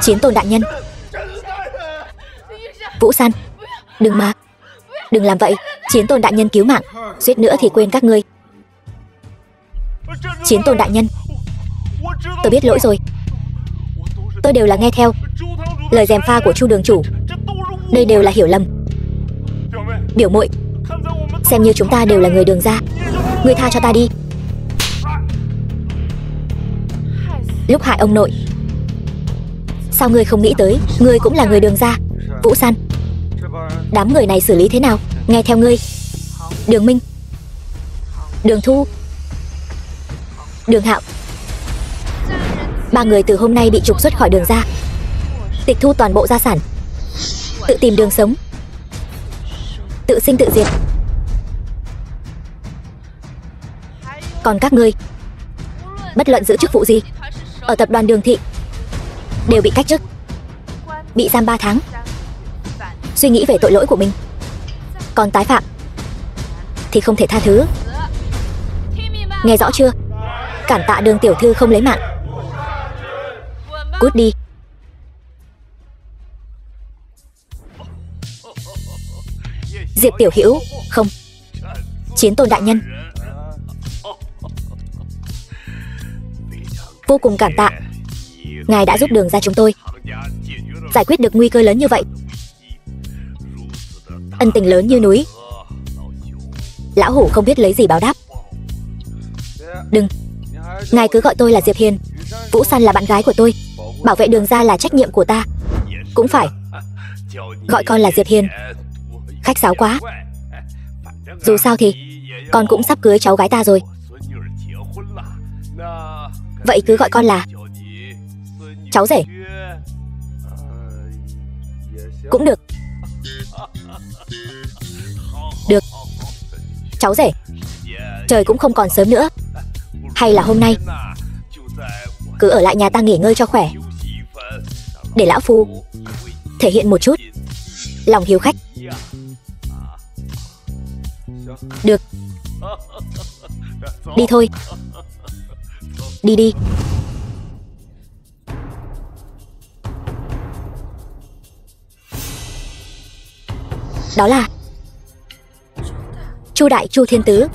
Chiến Tôn đại nhân. Vũ San, đừng mà. Đừng làm vậy. Chiến Tôn đại nhân cứu mạng, suýt nữa thì quên các ngươi. Chiến Tôn đại nhân, tôi biết lỗi rồi. Tôi đều là nghe theo lời gièm pha của Chu đường chủ. Đây đều là hiểu lầm. Biểu muội, xem như chúng ta đều là người Đường gia, ngươi tha cho ta đi. Lúc hại ông nội, sao ngươi không nghĩ tới ngươi cũng là người Đường gia? Vũ San, đám người này xử lý thế nào? Nghe theo ngươi. Đường Minh, Đường Thu, Đường Hạo, ba người từ hôm nay bị trục xuất khỏi Đường gia, tịch thu toàn bộ gia sản, tự tìm đường sống, tự sinh tự diệt. Còn các ngươi, bất luận giữ chức vụ gì ở tập đoàn Đường thị, đều bị cách chức, bị giam 3 tháng. Suy nghĩ về tội lỗi của mình, còn tái phạm thì không thể tha thứ. Nghe rõ chưa? Cản tạ Đường tiểu thư không lấy mạng. Cút đi. Diệp tiểu hữu, không. Chiến Tôn đại nhân, vô cùng cảm tạ. Ngài đã giúp Đường gia chúng tôi giải quyết được nguy cơ lớn như vậy. Ân tình lớn như núi, lão hủ không biết lấy gì báo đáp. Đừng, ngài cứ gọi tôi là Diệp Hiền. Vũ San là bạn gái của tôi, bảo vệ Đường gia là trách nhiệm của ta. Cũng phải gọi con là Diệp Hiền, khách sáo quá. Dù sao thì con cũng sắp cưới cháu gái ta rồi. Vậy cứ gọi con là Cháu rể. Cũng được. Được. Cháu rể. Trời cũng không còn sớm nữa. Hay là hôm nay cứ ở lại nhà ta nghỉ ngơi cho khỏe, để lão phu thể hiện một chút lòng hiếu khách. Được. Đi thôi. Đi đi. Đó là Chu Đại Chu Thiên Tứ.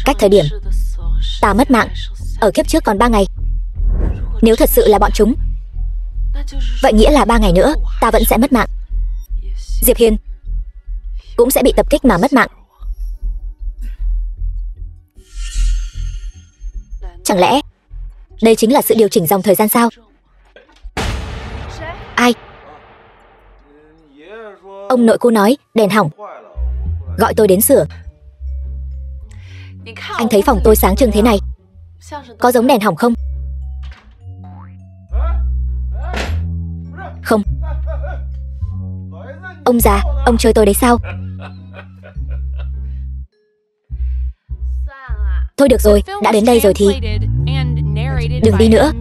Cách thời điểm ta mất mạng ở kiếp trước còn 3 ngày. Nếu thật sự là bọn chúng, vậy nghĩa là 3 ngày nữa ta vẫn sẽ mất mạng. Diệp Hiên cũng sẽ bị tập kích mà mất mạng. Chẳng lẽ đây chính là sự điều chỉnh dòng thời gian sao? Ai? Ông nội cô nói đèn hỏng, gọi tôi đến sửa. Anh thấy phòng tôi sáng trưng thế này, có giống đèn hỏng không? Không. Ông già, ông chơi tôi đấy sao? Thôi được rồi, đã đến đây rồi thì đừng đi nữa.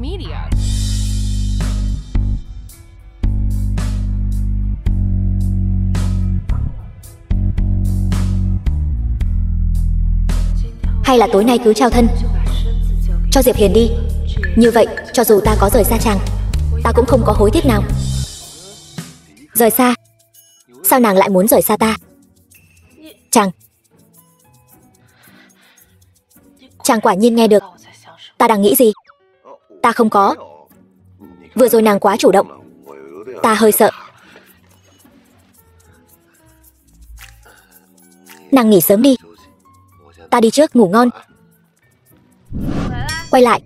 Hay là tối nay cứ trao thân cho Diệp Hiền đi. Như vậy, cho dù ta có rời xa chàng, ta cũng không có hối tiếc nào. Rời xa? Sao nàng lại muốn rời xa ta? Chàng quả nhiên nghe được ta đang nghĩ gì. Ta không có. Vừa rồi nàng quá chủ động, ta hơi sợ. Nàng nghỉ sớm đi, ta đi trước, ngủ ngon. Quay lại.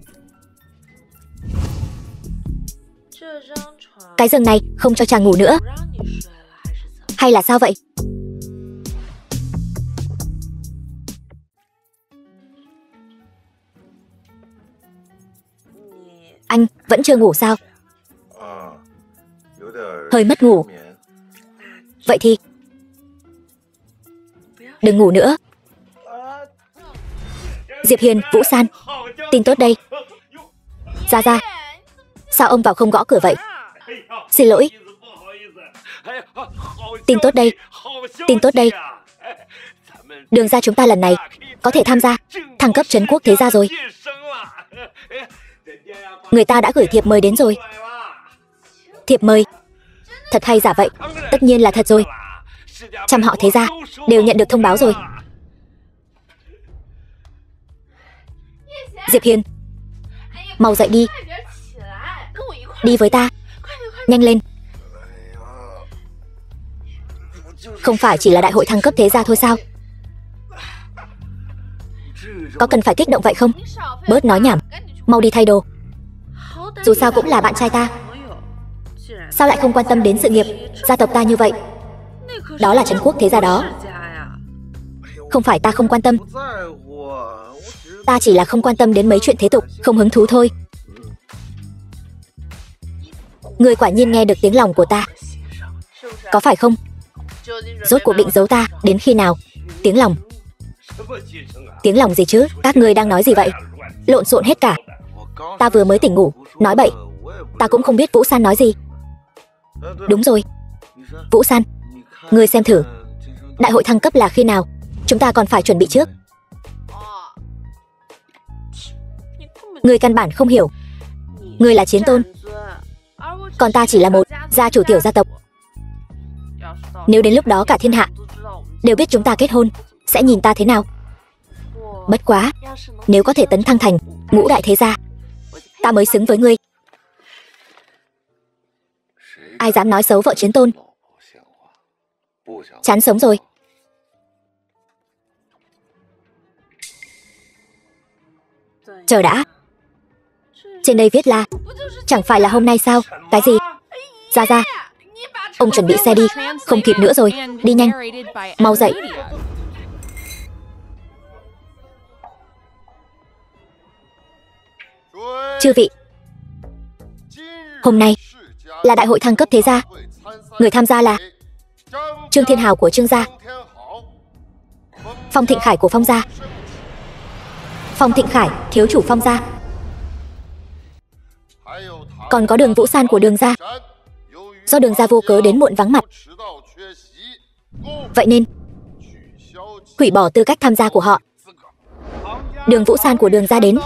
Cái giường này không cho chàng ngủ nữa, hay là sao vậy? Anh vẫn chưa ngủ sao? Hơi mất ngủ. Vậy thì đừng ngủ nữa. Diệp Hiền, Vũ San, tin tốt đây. Ra ra, sao ông vào không gõ cửa vậy? Xin lỗi. Tin tốt đây. Tin tốt đây. Đường ra chúng ta lần này có thể tham gia thăng cấp trấn quốc thế gia rồi. Người ta đã gửi thiệp mời đến rồi. Thiệp mời? Thật hay giả vậy? Tất nhiên là thật rồi. Trăm họ thế gia đều nhận được thông báo rồi. Diệp Hiền, mau dậy đi. Đi với ta. Nhanh lên. Không phải chỉ là đại hội thăng cấp thế gia thôi sao? Có cần phải kích động vậy không? Bớt nói nhảm, mau đi thay đồ. Dù sao cũng là bạn trai ta, sao lại không quan tâm đến sự nghiệp gia tộc ta như vậy? Đó là trấn quốc thế gia đó. Không phải ta không quan tâm, ta chỉ là không quan tâm đến mấy chuyện thế tục, không hứng thú thôi. Người quả nhiên nghe được tiếng lòng của ta, có phải không? Rốt cuộc định giấu ta đến khi nào? Tiếng lòng? Tiếng lòng gì chứ? Các ngươi đang nói gì vậy? Lộn xộn hết cả. Ta vừa mới tỉnh ngủ, nói bậy. Ta cũng không biết Vũ San nói gì. Đúng rồi, Vũ San, ngươi xem thử, đại hội thăng cấp là khi nào? Chúng ta còn phải chuẩn bị trước. Ngươi căn bản không hiểu. Ngươi là chiến tôn, còn ta chỉ là một gia chủ tiểu gia tộc. Nếu đến lúc đó cả thiên hạ đều biết chúng ta kết hôn, sẽ nhìn ta thế nào? Bất quá, nếu có thể tấn thăng thành ngũ đại thế gia, ta mới xứng với ngươi. Ai dám nói xấu vợ chiến tôn? Chán sống rồi. Chờ đã. Trên đây viết là chẳng phải là hôm nay sao? Cái gì? Ra ra, ông chuẩn bị xe đi, không kịp nữa rồi. Đi nhanh, mau dậy. Chư vị, hôm nay là đại hội thăng cấp thế gia. Người tham gia là Trương Thiên Hào của Trương gia, Phong Thịnh Khải của Phong gia, Phong Thịnh Khải, thiếu chủ Phong gia. Còn có Đường Vũ San của Đường gia. Do Đường gia vô cớ đến muộn vắng mặt, vậy nên hủy bỏ tư cách tham gia của họ. Đường Vũ San của Đường gia đến.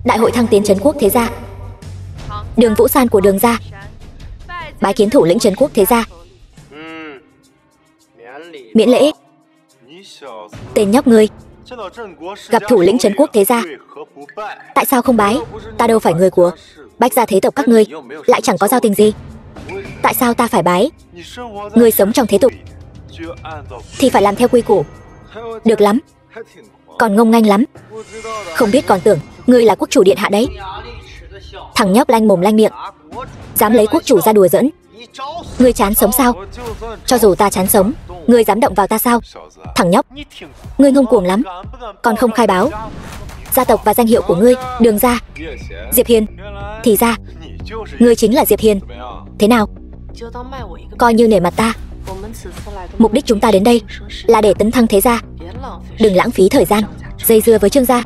Đại hội thăng tiến trấn quốc thế gia. Đường Vũ San của Đường gia bái kiến thủ lĩnh trấn quốc thế gia. Miễn lễ. Tên nhóc ngươi, gặp thủ lĩnh trấn quốc thế gia, tại sao không bái? Ta đâu phải người của Bách gia thế tộc các ngươi, lại chẳng có giao tình gì. Tại sao ta phải bái? Ngươi sống trong thế tục thì phải làm theo quy củ. Được lắm, còn ngông nghênh lắm. Không biết còn tưởng ngươi là quốc chủ điện hạ đấy. Thằng nhóc lanh mồm lanh miệng, dám lấy quốc chủ ra đùa giỡn. Ngươi chán sống sao? Cho dù ta chán sống, ngươi dám động vào ta sao? Thằng nhóc, ngươi ngông cuồng lắm, còn không khai báo gia tộc và danh hiệu của ngươi. Đường gia. Diệp Hiên. Thì ra ngươi chính là Diệp Hiên. Thế nào, coi như nể mặt ta. Mục đích chúng ta đến đây là để tấn thăng thế gia. Đừng lãng phí thời gian dây dưa với Trương gia.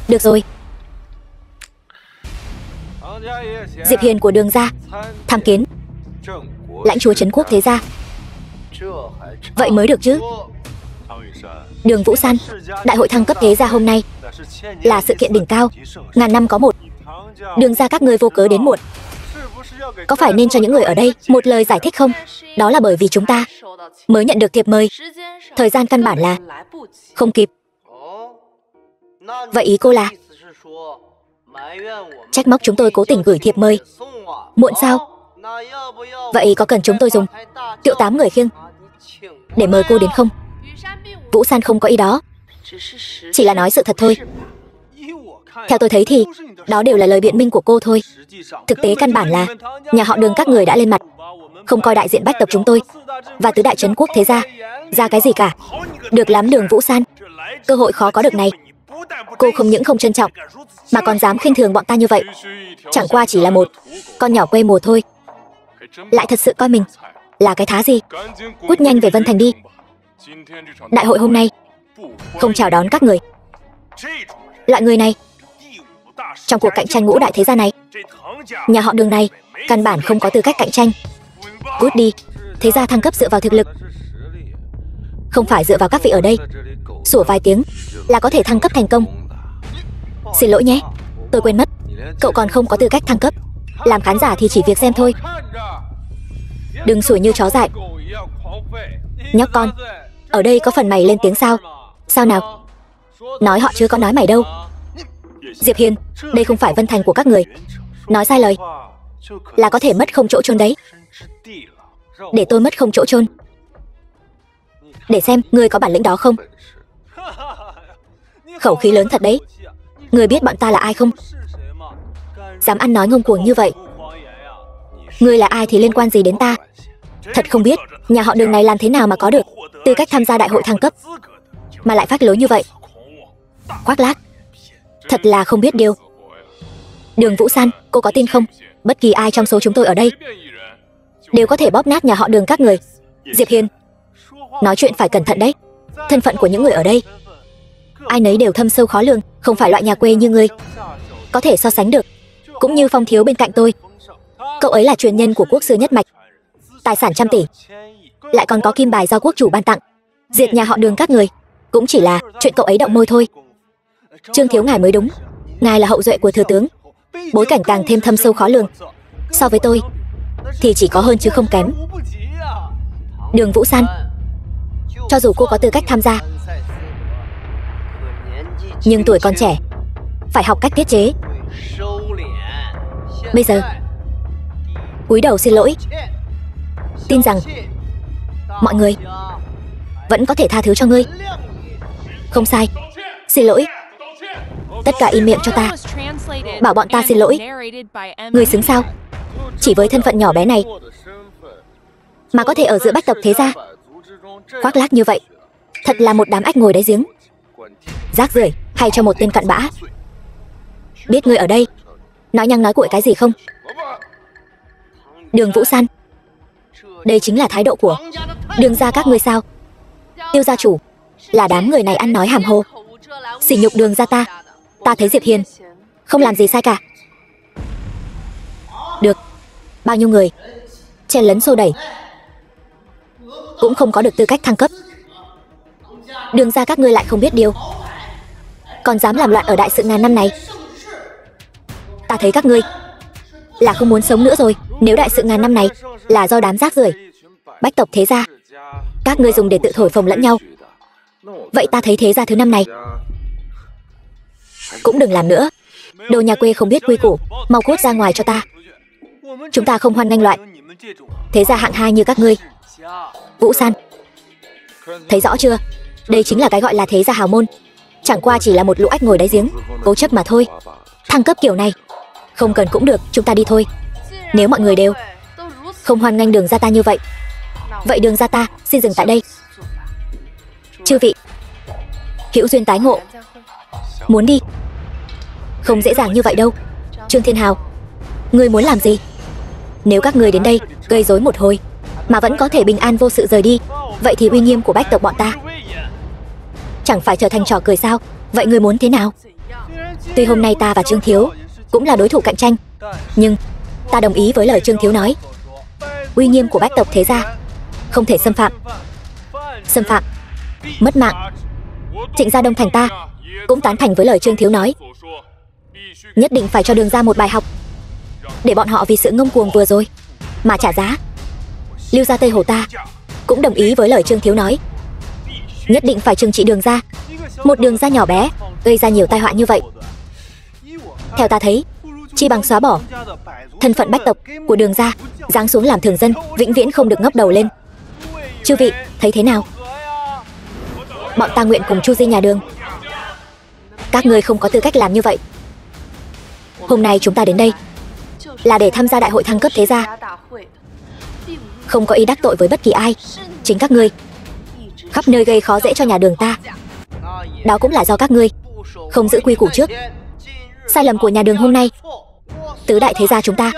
Được rồi. Diệp Hiên của Đường gia tham kiến lãnh chúa trấn quốc thế gia. Vậy mới được chứ. Đường Vũ San, đại hội thăng cấp thế gia hôm nay là sự kiện đỉnh cao, ngàn năm có một. Đường gia các ngươi vô cớ đến muộn, có phải nên cho những người ở đây một lời giải thích không? Đó là bởi vì chúng ta mới nhận được thiệp mời, thời gian căn bản là không kịp. Vậy ý cô là trách móc chúng tôi cố tình gửi thiệp mời muộn sao? Vậy có cần chúng tôi dùng Kiệu 8 người khiêng để mời cô đến không? Vũ San không có ý đó, chỉ là nói sự thật thôi. Theo tôi thấy thì đó đều là lời biện minh của cô thôi. Thực tế căn bản là nhà họ Đường các người đã lên mặt, không coi đại diện bách tộc chúng tôi và tứ đại trấn quốc thế gia ra cái gì cả. Được lắm Đường Vũ San, cơ hội khó có được này, cô không những không trân trọng mà còn dám khinh thường bọn ta như vậy. Chẳng qua chỉ là một con nhỏ quê mùa thôi, lại thật sự coi mình là cái thá gì. Cút nhanh về Vân Thành đi. Đại hội hôm nay không chào đón các người. Loại người này trong cuộc cạnh tranh ngũ đại thế gia này, nhà họ Đường này căn bản không có tư cách cạnh tranh. Cút đi. Thế gia thăng cấp dựa vào thực lực, không phải dựa vào các vị ở đây sủa vài tiếng là có thể thăng cấp thành công. Xin lỗi nhé, tôi quên mất, cậu còn không có tư cách thăng cấp. Làm khán giả thì chỉ việc xem thôi, đừng sủa như chó dại. Nhóc con, ở đây có phần mày lên tiếng sao? Sao nào? Nói họ chứ có nói mày đâu. Diệp Hiên, đây không phải Vân Thành của các người, nói sai lời là có thể mất không chỗ chôn đấy. Để tôi mất không chỗ chôn, để xem ngươi có bản lĩnh đó không. Khẩu khí lớn thật đấy. Ngươi biết bọn ta là ai không? Dám ăn nói ngông cuồng như vậy. Ngươi là ai thì liên quan gì đến ta? Thật không biết nhà họ Đường này làm thế nào mà có được tư cách tham gia đại hội thăng cấp, mà lại phát lối như vậy. Khoác lác, thật là không biết điều. Đường Vũ San, cô có tin không? Bất kỳ ai trong số chúng tôi ở đây đều có thể bóp nát nhà họ Đường các người. Diệp Hiên, nói chuyện phải cẩn thận đấy. Thân phận của những người ở đây ai nấy đều thâm sâu khó lường, không phải loại nhà quê như ngươi có thể so sánh được. Cũng như Phong thiếu bên cạnh tôi, cậu ấy là truyền nhân của quốc sư nhất mạch, tài sản trăm tỷ, lại còn có kim bài do quốc chủ ban tặng. Diệt nhà họ Đường các người cũng chỉ là chuyện cậu ấy động môi thôi. Trương thiếu ngài mới đúng, ngài là hậu duệ của thừa tướng, bối cảnh càng thêm thâm sâu khó lường. So với tôi thì chỉ có hơn chứ không kém. Đường Vũ San, cho dù cô có tư cách tham gia, nhưng tuổi còn trẻ, phải học cách tiết chế. Bây giờ cúi đầu xin lỗi, tin rằng mọi người vẫn có thể tha thứ cho ngươi. Không sai, xin lỗi. Tất cả im miệng cho ta, bảo bọn ta xin lỗi. Ngươi xứng sao? Chỉ với thân phận nhỏ bé này mà có thể ở giữa bách tộc thế gia. Khoác lác như vậy, thật là một đám ếch ngồi đáy giếng. Rác rưởi, hay cho một tên cặn bã. Biết ngươi ở đây, nói nhăng nói cuội cái gì không? Đường Vũ San, đây chính là thái độ của Đường gia các ngươi sao? Tiêu gia chủ, là đám người này ăn nói hàm hồ, sỉ nhục Đường gia ta. Ta thấy Diệp Hiền không làm gì sai cả. Được, bao nhiêu người chen lấn xô đẩy cũng không có được tư cách thăng cấp. Đường gia các ngươi lại không biết điều, còn dám làm loạn ở đại sự ngàn năm này. Ta thấy các ngươi là không muốn sống nữa rồi. Nếu đại sự ngàn năm này là do đám rác rưởi bách tộc thế gia các ngươi dùng để tự thổi phồng lẫn nhau, vậy ta thấy thế gia thứ năm này cũng đừng làm nữa. Đồ nhà quê không biết quy củ, mau cút ra ngoài cho ta. Chúng ta không hoan nghênh loại thế gia hạng hai như các ngươi. Vũ San, thấy rõ chưa? Đây chính là cái gọi là thế gia hào môn, chẳng qua chỉ là một lũ ếch ngồi đáy giếng, cố chấp mà thôi. Thăng cấp kiểu này không cần cũng được, chúng ta đi thôi. Nếu mọi người đều không hoan nghênh Đường gia ta như vậy, vậy Đường gia ta xin dừng tại đây. Chư vị, hữu duyên tái ngộ. Muốn đi không dễ dàng như vậy đâu. Trương Thiên Hào, ngươi muốn làm gì? Nếu các ngươi đến đây gây rối một hồi mà vẫn có thể bình an vô sự rời đi, vậy thì uy nghiêm của bách tộc bọn ta chẳng phải trở thành trò cười sao? Vậy ngươi muốn thế nào? Tuy hôm nay ta và Trương Thiếu cũng là đối thủ cạnh tranh, nhưng ta đồng ý với lời Trương Thiếu nói. Uy nghiêm của bách tộc thế gia không thể xâm phạm. Xâm phạm mất mạng. Trịnh gia Đông Thành ta cũng tán thành với lời Trương Thiếu nói. Nhất định phải cho Đường gia một bài học, để bọn họ vì sự ngông cuồng vừa rồi mà trả giá. Lưu gia Tây Hồ ta cũng đồng ý với lời Trương Thiếu nói. Nhất định phải trừng trị Đường gia. Một Đường gia nhỏ bé gây ra nhiều tai họa như vậy, theo ta thấy chi bằng xóa bỏ thân phận bách tộc của Đường gia, giáng xuống làm thường dân, vĩnh viễn không được ngóc đầu lên. Chư vị thấy thế nào? Bọn ta nguyện cùng chu di nhà Đường. Các ngươi không có tư cách làm như vậy. Hôm nay chúng ta đến đây là để tham gia đại hội thăng cấp thế gia, không có ý đắc tội với bất kỳ ai. Chính các ngươi khắp nơi gây khó dễ cho nhà Đường ta, đó cũng là do các ngươi không giữ quy củ trước. Sai lầm của nhà Đường hôm nay, tứ đại thế gia chúng ta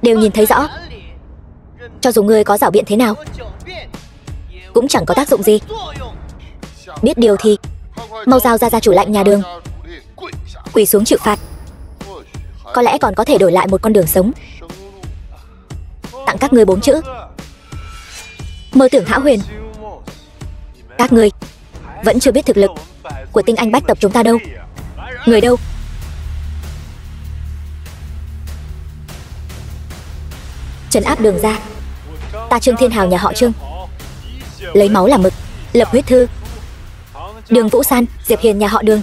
đều nhìn thấy rõ. Cho dù ngươi có giảo biện thế nào cũng chẳng có tác dụng gì. Biết điều thì mau giao ra gia chủ lạnh nhà Đường quỳ xuống chịu phạt. Có lẽ còn có thể đổi lại một con đường sống. Tặng các ngươi 4 chữ: mơ tưởng hão huyền. Các ngươi vẫn chưa biết thực lực của tinh anh bách tộc chúng ta đâu. Người đâu? Trấn áp Đường gia. Ta Trương Thiên Hào nhà họ Trương, lấy máu làm mực, lập huyết thư. Đường Vũ San, Diệp Hiền nhà họ Đường,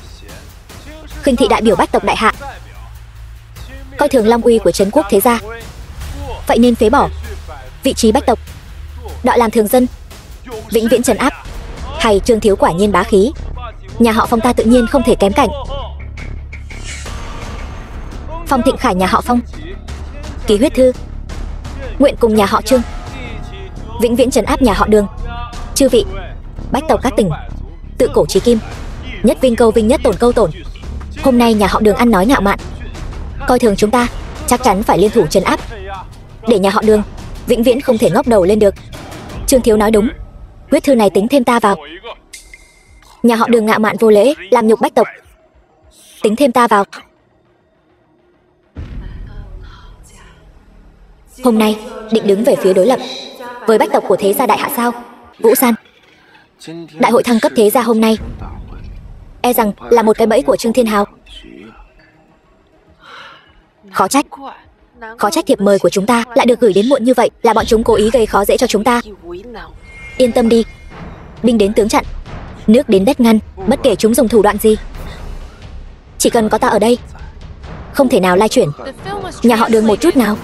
khinh thị đại biểu bách tộc đại hạ, coi thường long uy của trấn quốc thế gia, vậy nên phế bỏ vị trí bách tộc, đọa làm thường dân, vĩnh viễn trấn áp. Hay Trương Thiếu quả nhiên bá khí, nhà họ Phong ta tự nhiên không thể kém cạnh. Phong Thịnh Khải nhà họ Phong ký huyết thư, nguyện cùng nhà họ Trương vĩnh viễn trấn áp nhà họ Đường. Chư vị, bách tộc các tỉnh tự cổ chí kim, nhất vinh câu vinh, nhất tổn câu tổn. Hôm nay nhà họ Đường ăn nói ngạo mạn, coi thường chúng ta, chắc chắn phải liên thủ trấn áp, để nhà họ Đường vĩnh viễn không thể ngóc đầu lên được. Trương Thiếu nói đúng, huyết thư này tính thêm ta vào. Nhà họ Đường ngạo mạn vô lễ, làm nhục bách tộc, tính thêm ta vào. Hôm nay định đứng về phía đối lập với bách tộc của thế gia đại hạ sao? Vũ San, đại hội thăng cấp thế gia hôm nay e rằng là một cái bẫy của Trương Thiên Hào. Khó trách thiệp mời của chúng ta lại được gửi đến muộn như vậy, là bọn chúng cố ý gây khó dễ cho chúng ta. Yên tâm đi, binh đến tướng chặn, nước đến đất ngăn, bất kể chúng dùng thủ đoạn gì, chỉ cần có ta ở đây, không thể nào lai chuyển nhà họ Đường một chút nào.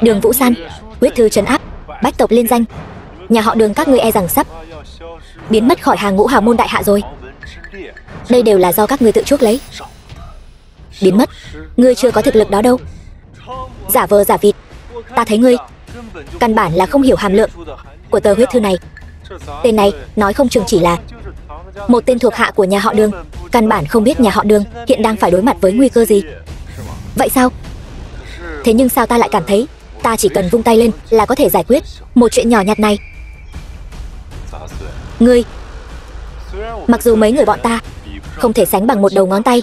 Đường Vũ San, huyết thư trấn áp bách tộc liên danh, nhà họ Đường các ngươi e rằng sắp biến mất khỏi hàng ngũ hào môn đại hạ rồi. Đây đều là do các ngươi tự chuốc lấy. Biến mất? Ngươi chưa có thực lực đó đâu. Giả vờ giả vịt. Ta thấy ngươi căn bản là không hiểu hàm lượng của tờ huyết thư này. Tên này nói không chừng chỉ là một tên thuộc hạ của nhà họ Đường, căn bản không biết nhà họ Đường hiện đang phải đối mặt với nguy cơ gì. Vậy sao? Thế nhưng sao ta lại cảm thấy ta chỉ cần vung tay lên là có thể giải quyết một chuyện nhỏ nhặt này? Ngươi, mặc dù mấy người bọn ta không thể sánh bằng một đầu ngón tay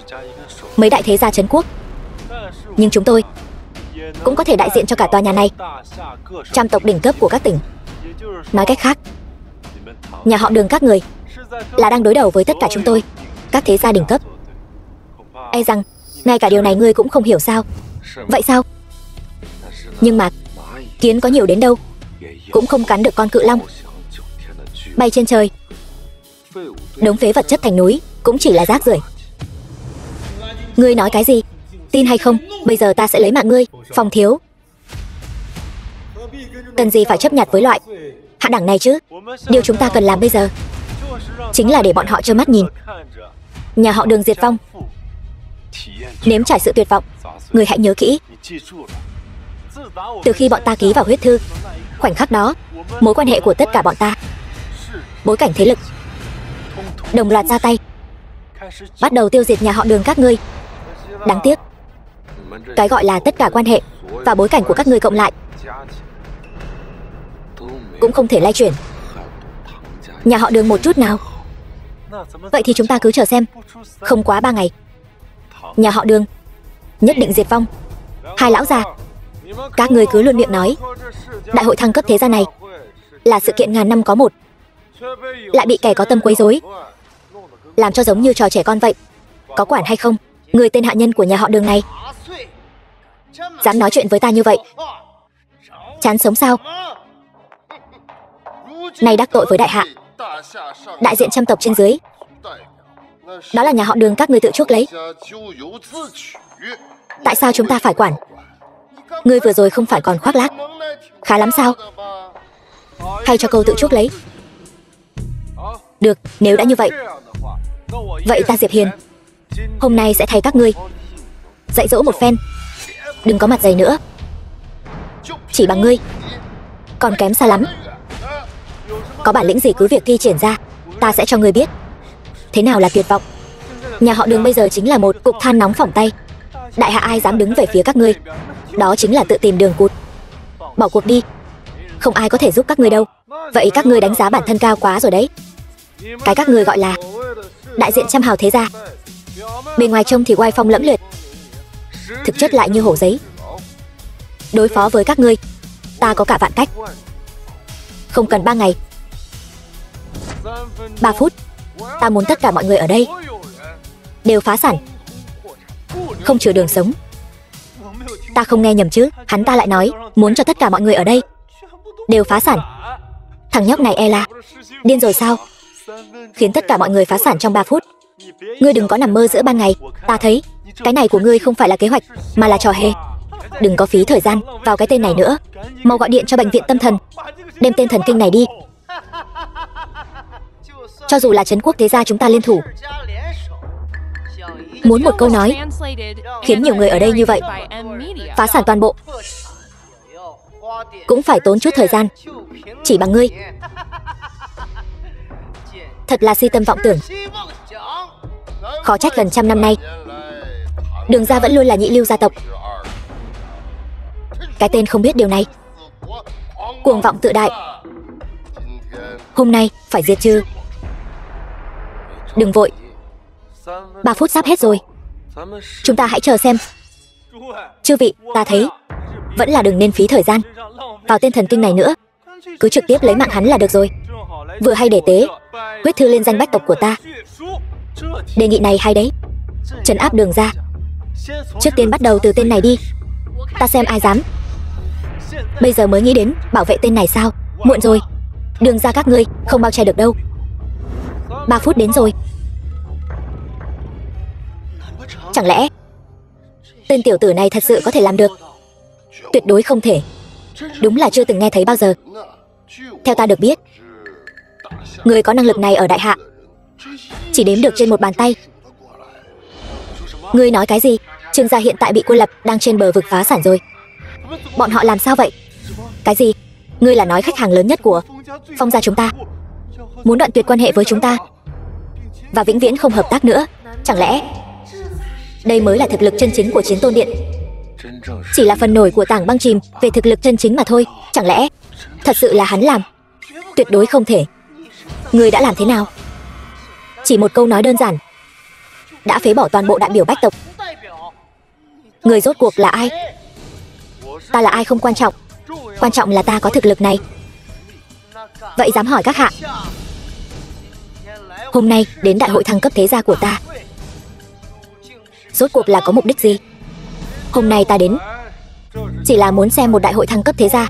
mấy đại thế gia trấn quốc, nhưng chúng tôi cũng có thể đại diện cho cả tòa nhà này, trăm tộc đỉnh cấp của các tỉnh. Nói cách khác, nhà họ Đường các người là đang đối đầu với tất cả chúng tôi, các thế gia đỉnh cấp. E rằng ngay cả điều này ngươi cũng không hiểu sao? Vậy sao? Nhưng mà kiến có nhiều đến đâu cũng không cắn được con cự long. Bay trên trời, đống phế vật chất thành núi cũng chỉ là rác rưởi. Ngươi nói cái gì? Tin hay không, bây giờ ta sẽ lấy mạng ngươi, Phong thiếu. Cần gì phải chấp nhặt với loại hạ đẳng này chứ? Điều chúng ta cần làm bây giờ chính là để bọn họ trơ mắt nhìn nhà họ Đường diệt vong, nếm trải sự tuyệt vọng. Người hãy nhớ kỹ, từ khi bọn ta ký vào huyết thư, khoảnh khắc đó, mối quan hệ của tất cả bọn ta, bối cảnh thế lực đồng loạt ra tay, bắt đầu tiêu diệt nhà họ Đường các ngươi. Đáng tiếc, cái gọi là tất cả quan hệ và bối cảnh của các ngươi cộng lại cũng không thể lay chuyển nhà họ Đường một chút nào. Vậy thì chúng ta cứ chờ xem, không quá 3 ngày, nhà họ Đường nhất định diệt vong. Hai lão già, các ngươi cứ luôn miệng nói đại hội thăng cấp thế gia này là sự kiện ngàn năm có một, lại bị kẻ có tâm quấy rối, làm cho giống như trò trẻ con vậy. Có quản hay không? Người tên hạ nhân của nhà họ Đường này dám nói chuyện với ta như vậy, chán sống sao? Nay đắc tội với đại hạ, đại diện trăm tộc trên dưới, đó là nhà họ Đường các ngươi tự chuốc lấy. Tại sao chúng ta phải quản? Ngươi vừa rồi không phải còn khoác lác khá lắm sao? Hay cho câu tự chuốc lấy? Được, nếu đã như vậy, vậy ta Diệp Hiền hôm nay sẽ thay các ngươi dạy dỗ một phen. Đừng có mặt dày nữa, chỉ bằng ngươi còn kém xa lắm. Có bản lĩnh gì cứ việc thi triển ra, ta sẽ cho ngươi biết thế nào là tuyệt vọng. Nhà họ Đường bây giờ chính là một cục than nóng phỏng tay. Đại hạ ai dám đứng về phía các ngươi, đó chính là tự tìm đường cụt. Bỏ cuộc đi, không ai có thể giúp các ngươi đâu. Vậy các ngươi đánh giá bản thân cao quá rồi đấy. Cái các ngươi gọi là đại diện trăm hào thế gia, bên ngoài trông thì oai phong lẫm liệt, thực chất lại như hổ giấy. Đối phó với các ngươi, ta có cả vạn cách. Không cần 3 ngày, 3 phút, ta muốn tất cả mọi người ở đây đều phá sản, không chừa đường sống. Ta không nghe nhầm chứ? Hắn ta lại nói muốn cho tất cả mọi người ở đây đều phá sản. Thằng nhóc này e là điên rồi sao? Khiến tất cả mọi người phá sản trong 3 phút. Ngươi đừng có nằm mơ giữa ban ngày. Ta thấy cái này của ngươi không phải là kế hoạch, mà là trò hề. Đừng có phí thời gian vào cái tên này nữa. Mau gọi điện cho bệnh viện tâm thần, đem tên thần kinh này đi. Cho dù là trấn quốc thế gia chúng ta liên thủ, muốn một câu nói khiến nhiều người ở đây như vậy phá sản toàn bộ, cũng phải tốn chút thời gian. Chỉ bằng ngươi, thật là si tâm vọng tưởng. Khó trách gần 100 năm nay Đường gia vẫn luôn là nhị lưu gia tộc. Cái tên không biết điều này, cuồng vọng tự đại, hôm nay phải diệt trừ. Đừng vội, 3 phút sắp hết rồi, chúng ta hãy chờ xem. Chư vị, ta thấy vẫn là đừng nên phí thời gian vào tên thần kinh này nữa, cứ trực tiếp lấy mạng hắn là được rồi. Vừa hay để tế huyết thư lên danh bách tộc của ta. Đề nghị này hay đấy, trấn áp Đường gia. Trước tiên bắt đầu từ tên này đi, ta xem ai dám. Bây giờ mới nghĩ đến bảo vệ tên này sao? Muộn rồi, Đường gia các ngươi không bao che được đâu. 3 phút đến rồi. Chẳng lẽ tên tiểu tử này thật sự có thể làm được? Tuyệt đối không thể. Đúng là chưa từng nghe thấy bao giờ. Theo ta được biết, người có năng lực này ở đại hạ chỉ đếm được trên một bàn tay. Ngươi nói cái gì? Trương gia hiện tại bị cô lập, đang trên bờ vực phá sản rồi. Bọn họ làm sao vậy? Cái gì? Ngươi là nói khách hàng lớn nhất của Phong gia chúng ta muốn đoạn tuyệt quan hệ với chúng ta và vĩnh viễn không hợp tác nữa? Chẳng lẽ đây mới là thực lực chân chính của Chiến Tôn Điện? Chỉ là phần nổi của tảng băng chìm về thực lực chân chính mà thôi. Chẳng lẽ thật sự là hắn làm? Tuyệt đối không thể. Ngươi đã làm thế nào? Chỉ một câu nói đơn giản đã phế bỏ toàn bộ đại biểu bách tộc. Người rốt cuộc là ai? Ta là ai không quan trọng, quan trọng là ta có thực lực này. Vậy dám hỏi các hạ, hôm nay đến đại hội thăng cấp thế gia của ta rốt cuộc là có mục đích gì? Hôm nay ta đến chỉ là muốn xem một đại hội thăng cấp thế gia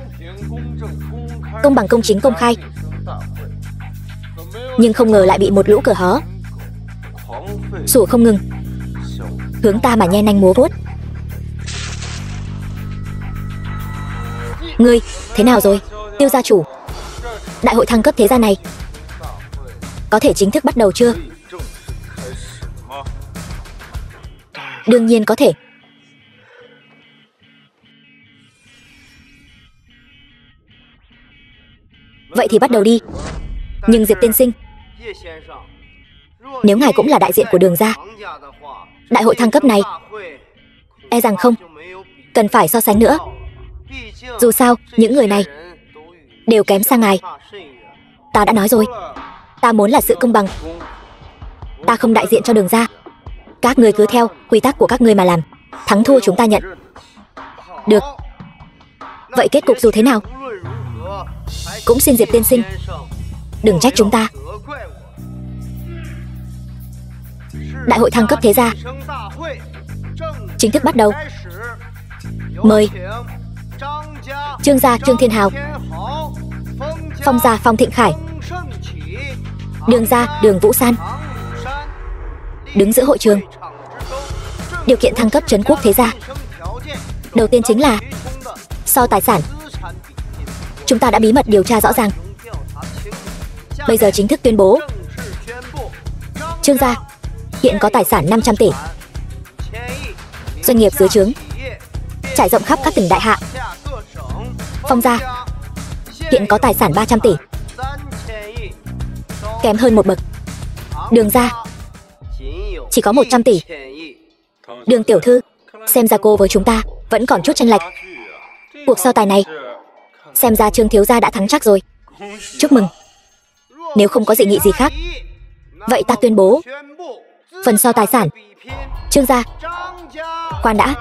công bằng, công chính, công khai, nhưng không ngờ lại bị một lũ cờ hó sủa không ngừng, hướng ta mà nhe nanh múa vuốt. Ngươi, thế nào rồi, Tiêu gia chủ? Đại hội thăng cấp thế gia này có thể chính thức bắt đầu chưa? Đương nhiên có thể. Vậy thì bắt đầu đi. Nhưng Diệp tiên sinh, nếu ngài cũng là đại diện của Đường gia, đại hội thăng cấp này e rằng không cần phải so sánh nữa. Dù sao, những người này đều kém xa ngài. Ta đã nói rồi, ta muốn là sự công bằng. Ta không đại diện cho Đường gia. Các ngươi cứ theo quy tắc của các ngươi mà làm. Thắng thua chúng ta nhận. Được. Vậy kết cục dù thế nào cũng xin Diệp tiên sinh đừng trách chúng ta. Đại hội thăng cấp thế gia chính thức bắt đầu. Mời Trương gia Trương Thiên Hào, Phong gia Phong Thịnh Khải, Đường gia Đường Vũ San đứng giữa hội trường. Điều kiện thăng cấp trấn quốc thế gia đầu tiên chính là so tài sản. Chúng ta đã bí mật điều tra rõ ràng, bây giờ chính thức tuyên bố. Trương gia hiện có tài sản 500 tỷ, doanh nghiệp dưới trướng trải rộng khắp các tỉnh đại hạ. Phong gia hiện có tài sản 300 tỷ, kém hơn một bậc. Đường gia chỉ có 100 tỷ. Đường tiểu thư, xem ra cô với chúng ta vẫn còn chút chênh lệch. Cuộc so tài này xem ra Trương thiếu gia đã thắng chắc rồi. Chúc mừng. Nếu không có dị nghị gì khác, vậy ta tuyên bố phần so tài sản Trương gia. Khoan đã,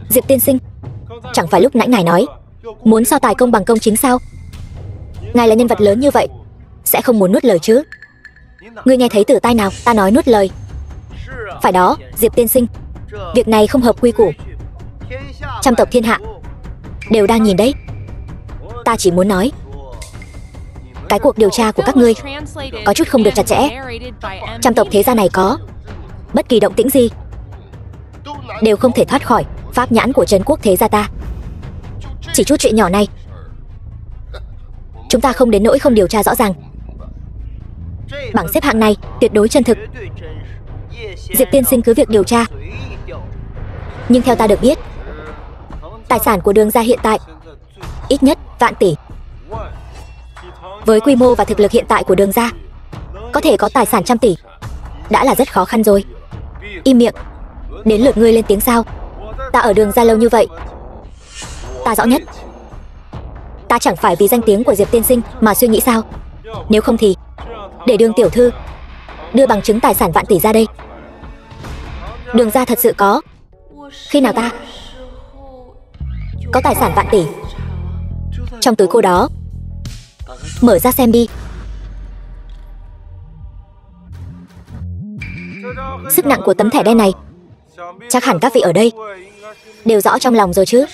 Diệp tiên sinh, chẳng phải lúc nãy ngài nói muốn so tài công bằng công chính sao? Ngài là nhân vật lớn như vậy, sẽ không muốn nuốt lời chứ? Ngươi nghe thấy từ tai nào ta nói nuốt lời? Phải đó, Diệp tiên sinh, việc này không hợp quy củ. Trăm tộc thiên hạ đều đang nhìn đấy. Ta chỉ muốn nói, cái cuộc điều tra của các ngươi có chút không được chặt chẽ. Trăm tộc thế gia này có bất kỳ động tĩnh gì đều không thể thoát khỏi pháp nhãn của trấn quốc thế gia ta. Chỉ chút chuyện nhỏ này chúng ta không đến nỗi không điều tra rõ ràng. Bảng xếp hạng này tuyệt đối chân thực. Diệp tiên sinh cứ việc điều tra. Nhưng theo ta được biết, tài sản của Đường gia hiện tại ít nhất vạn tỷ. Với quy mô và thực lực hiện tại của Đường gia, có thể có tài sản trăm tỷ đã là rất khó khăn rồi. Im miệng, đến lượt ngươi lên tiếng sao? Ta ở Đường gia lâu như vậy, ta rõ nhất. Ta chẳng phải vì danh tiếng của Diệp tiên sinh mà suy nghĩ sao? Nếu không thì để Đường tiểu thư đưa bằng chứng tài sản vạn tỷ ra đây. Đường gia thật sự có. Khi nào ta có tài sản vạn tỷ trong túi cô đó? Mở ra xem đi. Sức nặng của tấm thẻ đen này chắc hẳn các vị ở đây đều rõ trong lòng rồi chứ.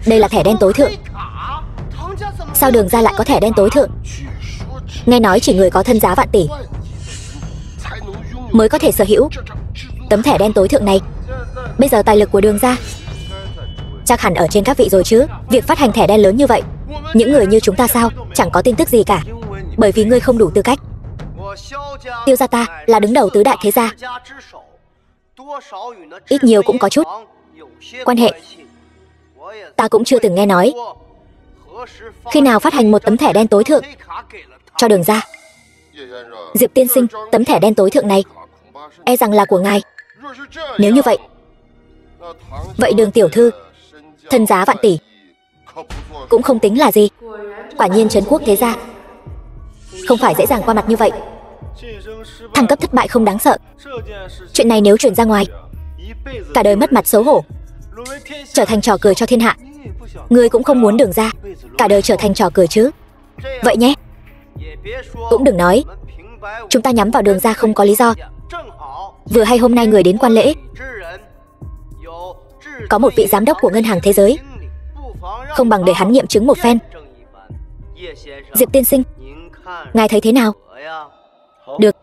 Đây là thẻ đen tối thượng. Sao Đường gia lại có thẻ đen tối thượng? Nghe nói chỉ người có thân giá vạn tỷ mới có thể sở hữu tấm thẻ đen tối thượng này. Bây giờ tài lực của Đường gia chắc hẳn ở trên các vị rồi chứ. Việc phát hành thẻ đen lớn như vậy, những người như chúng ta sao chẳng có tin tức gì cả? Bởi vì ngươi không đủ tư cách. Tiêu gia ta là đứng đầu tứ đại thế gia, ít nhiều cũng có chút quan hệ. Ta cũng chưa từng nghe nói Khi nào phát hành một tấm thẻ đen tối thượng cho Đường gia? Diệp tiên sinh, tấm thẻ đen tối thượng này e rằng là của ngài. Nếu như vậy, vậy Đường tiểu thư thân giá vạn tỷ cũng không tính là gì. Quả nhiên Trấn Quốc thế gia không phải dễ dàng qua mặt như vậy. Thăng cấp thất bại không đáng sợ. Chuyện này nếu truyền ra ngoài, cả đời mất mặt xấu hổ, trở thành trò cười cho thiên hạ. Ngươi cũng không muốn Đường gia cả đời trở thành trò cười chứ? Vậy nhé. Cũng đừng nói chúng ta nhắm vào Đường gia không có lý do. Vừa hay hôm nay người đến quan lễ có một vị giám đốc của Ngân hàng Thế giới, không bằng để hắn nghiệm chứng một phen. Diệp tiên sinh, ngài thấy thế nào? Được.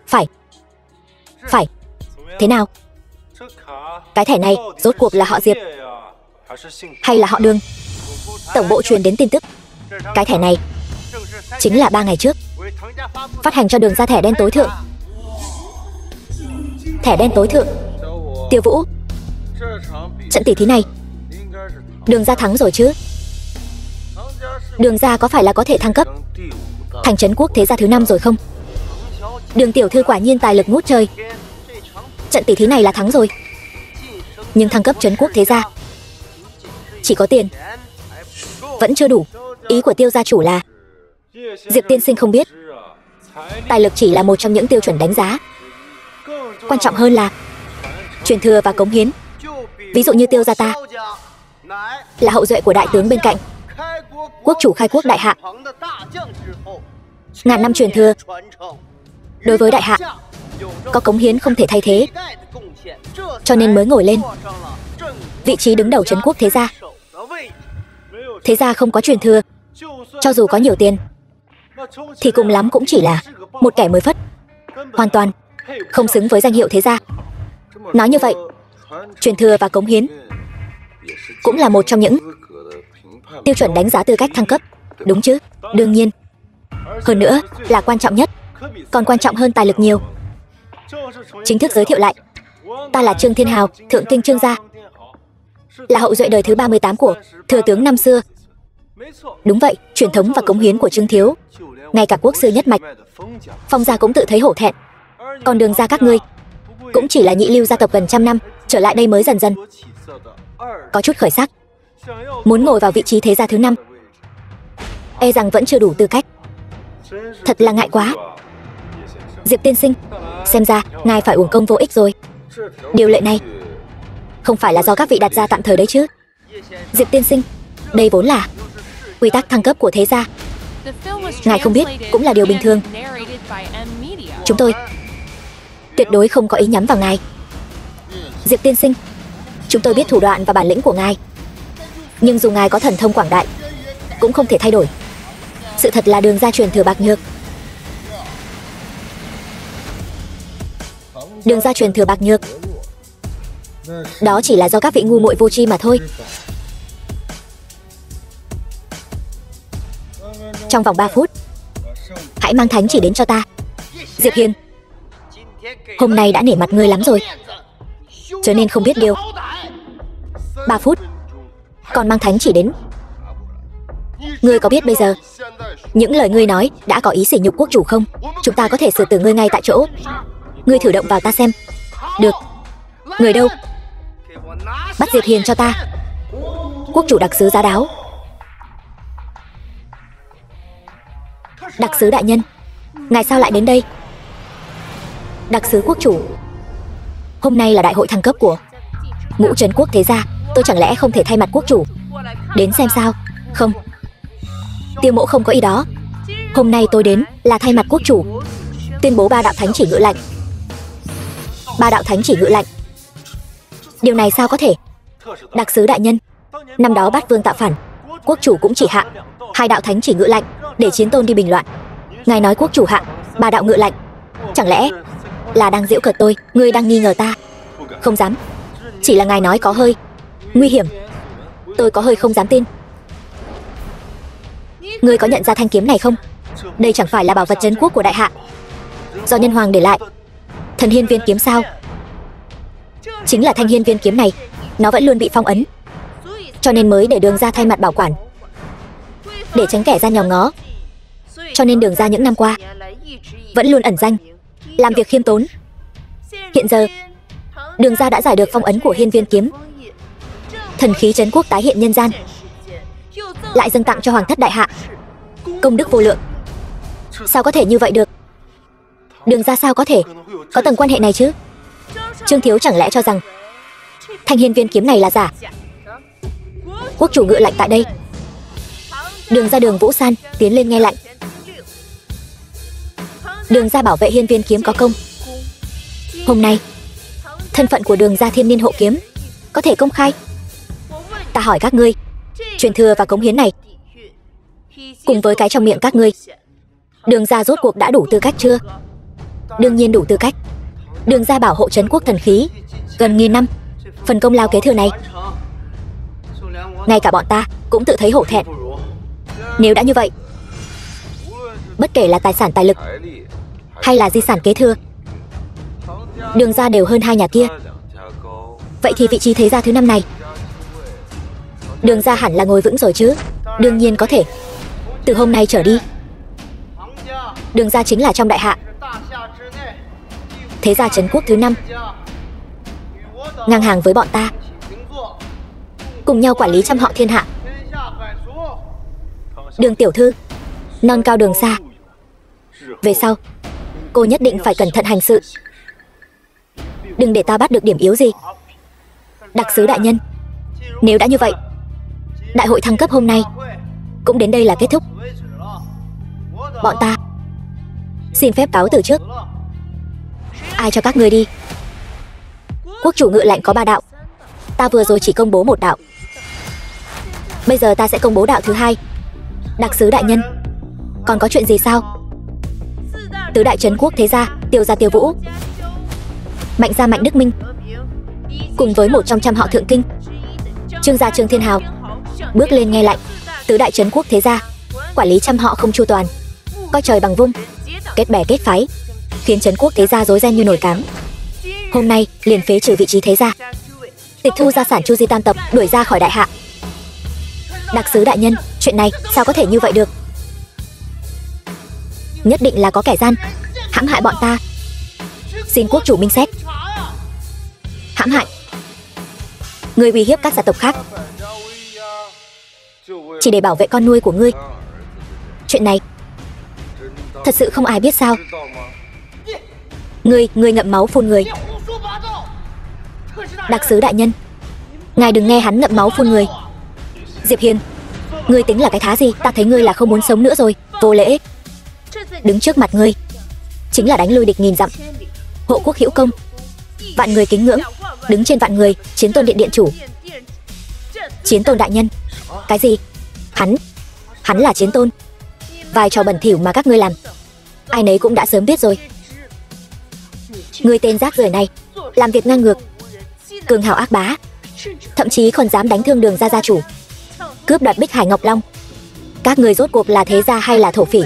Phải. Thế nào? Cái thẻ này rốt cuộc là họ Diệp hay là họ Đường? Tổng bộ truyền đến tin tức, cái thẻ này chính là 3 ngày trước phát hành cho Đường gia thẻ đen tối thượng. Thẻ đen tối thượng. Tiêu Vũ, trận tỷ thí này Đường gia thắng rồi chứ? Đường gia có phải là có thể thăng cấp thành Trấn Quốc thế gia thứ 5 rồi không? Đường tiểu thư quả nhiên tài lực ngút trời. Trận tỷ thí này là thắng rồi, nhưng thăng cấp Trấn Quốc thế gia chỉ có tiền vẫn chưa đủ. Ý của Tiêu gia chủ là Diệp tiên sinh không biết, tài lực chỉ là một trong những tiêu chuẩn đánh giá. Quan trọng hơn là truyền thừa và cống hiến. Ví dụ như Tiêu gia ta là hậu duệ của đại tướng bên cạnh, quốc chủ khai quốc đại hạ, ngàn năm truyền thừa. Đối với đại hạ có cống hiến không thể thay thế, cho nên mới ngồi lên vị trí đứng đầu Trấn Quốc thế gia. Thế gia không có truyền thừa, cho dù có nhiều tiền thì cùng lắm cũng chỉ là một kẻ mới phất, hoàn toàn không xứng với danh hiệu thế gia. Nói như vậy, truyền thừa và cống hiến cũng là một trong những tiêu chuẩn đánh giá tư cách thăng cấp, đúng chứ? Đương nhiên. Hơn nữa là quan trọng nhất, còn quan trọng hơn tài lực nhiều. Chính thức giới thiệu lại, ta là Trương Thiên Hào, thượng kinh Trương gia, là hậu duệ đời thứ 38 của thừa tướng năm xưa. Đúng vậy, truyền thống và cống hiến của Trương thiếu, ngay cả quốc sư nhất mạch Phong gia cũng tự thấy hổ thẹn. Còn Đường gia các ngươi cũng chỉ là nhị lưu gia tộc gần trăm năm, trở lại đây mới dần dần có chút khởi sắc. Muốn ngồi vào vị trí thế gia thứ 5, e rằng vẫn chưa đủ tư cách. Thật là ngại quá. Diệp tiên sinh, xem ra ngài phải uổng công vô ích rồi. Điều lệ này không phải là do các vị đặt ra tạm thời đấy chứ? Diệp tiên sinh, đây vốn là quy tắc thăng cấp của thế gia. Ngài không biết cũng là điều bình thường. Chúng tôi tuyệt đối không có ý nhắm vào ngài. Diệp tiên sinh, chúng tôi biết thủ đoạn và bản lĩnh của ngài, nhưng dù ngài có thần thông quảng đại cũng không thể thay đổi sự thật là Đường gia truyền thừa bạc nhược. Đường gia truyền thừa bạc nhược, đó chỉ là do các vị ngu muội vô tri mà thôi. Trong vòng 3 phút hãy mang thánh chỉ đến cho ta. Diệp Hiên, hôm nay đã nể mặt ngươi lắm rồi, cho nên không biết điều. 3 phút còn mang thánh chỉ đến. Ngươi có biết bây giờ những lời ngươi nói đã có ý sỉ nhục quốc chủ không? Chúng ta có thể xử tử ngươi ngay tại chỗ. Ngươi thử động vào ta xem. Được. Người đâu? Bắt Diệp Hiên cho ta. Quốc chủ đặc sứ giá đáo. Đặc sứ đại nhân, ngài sao lại đến đây? Đặc sứ quốc chủ, hôm nay là đại hội thăng cấp của Ngũ Trấn Quốc thế gia, tôi chẳng lẽ không thể thay mặt quốc chủ đến xem sao? Không, Tiêu mỗ không có ý đó. Hôm nay tôi đến là thay mặt quốc chủ tuyên bố 3 đạo thánh chỉ ngự lệnh. 3 đạo thánh chỉ ngự lệnh? Điều này sao có thể? Đặc sứ đại nhân, năm đó Bát Vương tạo phản, quốc chủ cũng chỉ hạ 2 đạo thánh chỉ ngự lệnh để Chiến Tôn đi bình loạn. Ngài nói quốc chủ hạ 3 đạo ngự lệnh, chẳng lẽ là đang giễu cợt tôi? Ngươi đang nghi ngờ ta? Không dám, chỉ là ngài nói có hơi nguy hiểm, tôi có hơi không dám tin. Ngươi có nhận ra thanh kiếm này không? Đây chẳng phải là bảo vật trấn quốc của đại hạ, do nhân hoàng để lại, Thần Hiên Viên kiếm sao? chính là Thanh Hiên viên kiếm này. Nó vẫn luôn bị phong ấn, cho nên mới để Đường gia thay mặt bảo quản, để tránh kẻ gian nhòm ngó. Cho nên Đường gia những năm qua vẫn luôn ẩn danh, làm việc khiêm tốn. Hiện giờ Đường gia đã giải được phong ấn của Hiên viên kiếm, thần khí trấn quốc tái hiện nhân gian, lại dâng tặng cho hoàng thất đại hạ, công đức vô lượng. Sao có thể như vậy được? Đường gia sao có thể có tầng quan hệ này chứ? Trương thiếu chẳng lẽ cho rằng Thanh Hiên viên kiếm này là giả? Quốc chủ ngự lệnh tại đây. Đường gia Đường Vũ San tiến lên nghe lệnh. Đường gia bảo vệ hiên viên kiếm có công. Hôm nay thân phận của Đường gia Thiên Niên hộ kiếm có thể công khai. Ta hỏi các ngươi, truyền thừa và cống hiến này cùng với cái trong miệng các ngươi, Đường gia rốt cuộc đã đủ tư cách chưa? Đương nhiên đủ tư cách. Đường gia bảo hộ trấn quốc thần khí gần 1000 năm, phần công lao kế thừa này ngay cả bọn ta cũng tự thấy hổ thẹn. Nếu đã như vậy, bất kể là tài sản tài lực hay là di sản kế thừa, Đường gia đều hơn hai nhà kia. Vậy thì vị trí thế gia thứ 5 này, Đường gia hẳn là ngồi vững rồi chứ? Đương nhiên có thể. Từ hôm nay trở đi, Đường gia chính là trong đại hạ, thế gia trấn quốc thứ 5, ngang hàng với bọn ta, cùng nhau quản lý trăm họ thiên hạ. Đường tiểu thư, non cao đường xa, về sau cô nhất định phải cẩn thận hành sự, đừng để ta bắt được điểm yếu gì. Đặc sứ đại nhân, nếu đã như vậy, đại hội thăng cấp hôm nay cũng đến đây là kết thúc. Bọn ta xin phép cáo từ trước. Ai cho các ngươi đi? Quốc chủ ngự lệnh có 3 đạo, ta vừa rồi chỉ công bố 1 đạo, bây giờ ta sẽ công bố đạo thứ 2. Đặc sứ đại nhân, còn có chuyện gì sao? Tứ đại trấn quốc thế gia, Tiêu gia Tiêu Vũ, Mạnh gia Mạnh Đức Minh, cùng với một trong trăm họ thượng kinh, Trương gia Trương Thiên Hào, bước lên nghe lệnh. Tứ đại trấn quốc thế gia quản lý trăm họ không chu toàn, coi trời bằng vung, kết bè kết phái, khiến trấn quốc thế gia rối ren như nồi cám. Hôm nay liền phế trừ vị trí thế gia, tịch thu gia sản Chu Di tam tộc, đuổi ra khỏi đại hạ. Đặc sứ đại nhân, chuyện này sao có thể như vậy được? Nhất định là có kẻ gian hãm hại bọn ta. Xin quốc chủ minh xét. Hãm hại? Ngươi uy hiếp các gia tộc khác chỉ để bảo vệ con nuôi của ngươi. Chuyện này thật sự không ai biết sao? Ngươi ngậm máu phun người. Đặc sứ đại nhân, ngài đừng nghe hắn ngậm máu phun người. Diệp Hiên, ngươi tính là cái thá gì? Ta thấy ngươi là không muốn sống nữa rồi. Vô lễ. Đứng trước mặt ngươi chính là đánh lui địch 1000 dặm, hộ quốc hữu công, vạn người kính ngưỡng, đứng trên vạn người, Chiến Tôn điện điện chủ. Chiến Tôn đại nhân? Cái gì? Hắn là Chiến Tôn? Vài trò bẩn thỉu mà các ngươi làm, ai nấy cũng đã sớm biết rồi. Ngươi tên rác rưởi này, làm việc ngang ngược, cường hào ác bá, thậm chí còn dám đánh thương Đường gia gia chủ, cướp đoạt Bích Hải Ngọc Long. Các ngươi rốt cuộc là thế gia hay là thổ phỉ?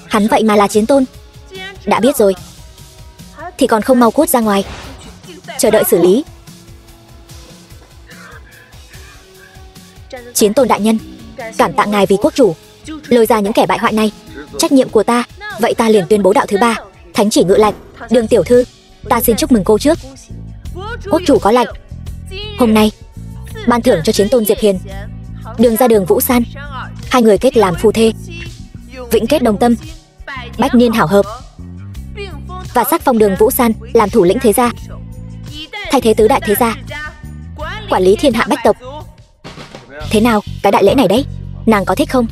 Hắn vậy mà là Chiến Tôn? Đã biết rồi thì còn không mau cút ra ngoài, chờ đợi xử lý. Chiến Tôn đại nhân, cảm tạ ngài vì quốc chủ lôi ra những kẻ bại hoại này. Trách nhiệm của ta, vậy ta liền tuyên bố đạo thứ 3. Thánh chỉ ngự lệnh. Đường tiểu thư, ta xin chúc mừng cô trước. Quốc chủ có lệnh, hôm nay ban thưởng cho Chiến Tôn Diệp Hiền, Đường gia Đường Vũ San, hai người kết làm phu thê, vĩnh kết đồng tâm, bách niên hảo hợp, và sắc phong Đường Vũ San làm thủ lĩnh thế gia, thay thế tứ đại thế gia, quản lý thiên hạ bách tộc. Thế nào, cái đại lễ này đấy, nàng có thích không?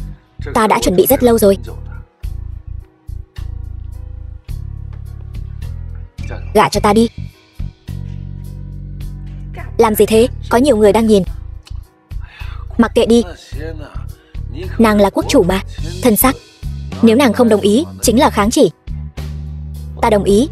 Ta đã chuẩn bị rất lâu rồi. Gả cho ta đi. Làm gì thế? Có nhiều người đang nhìn. Mặc kệ đi, nàng là quốc chủ mà, thân sắc. Nếu nàng không đồng ý, chính là kháng chỉ. Ta đồng ý.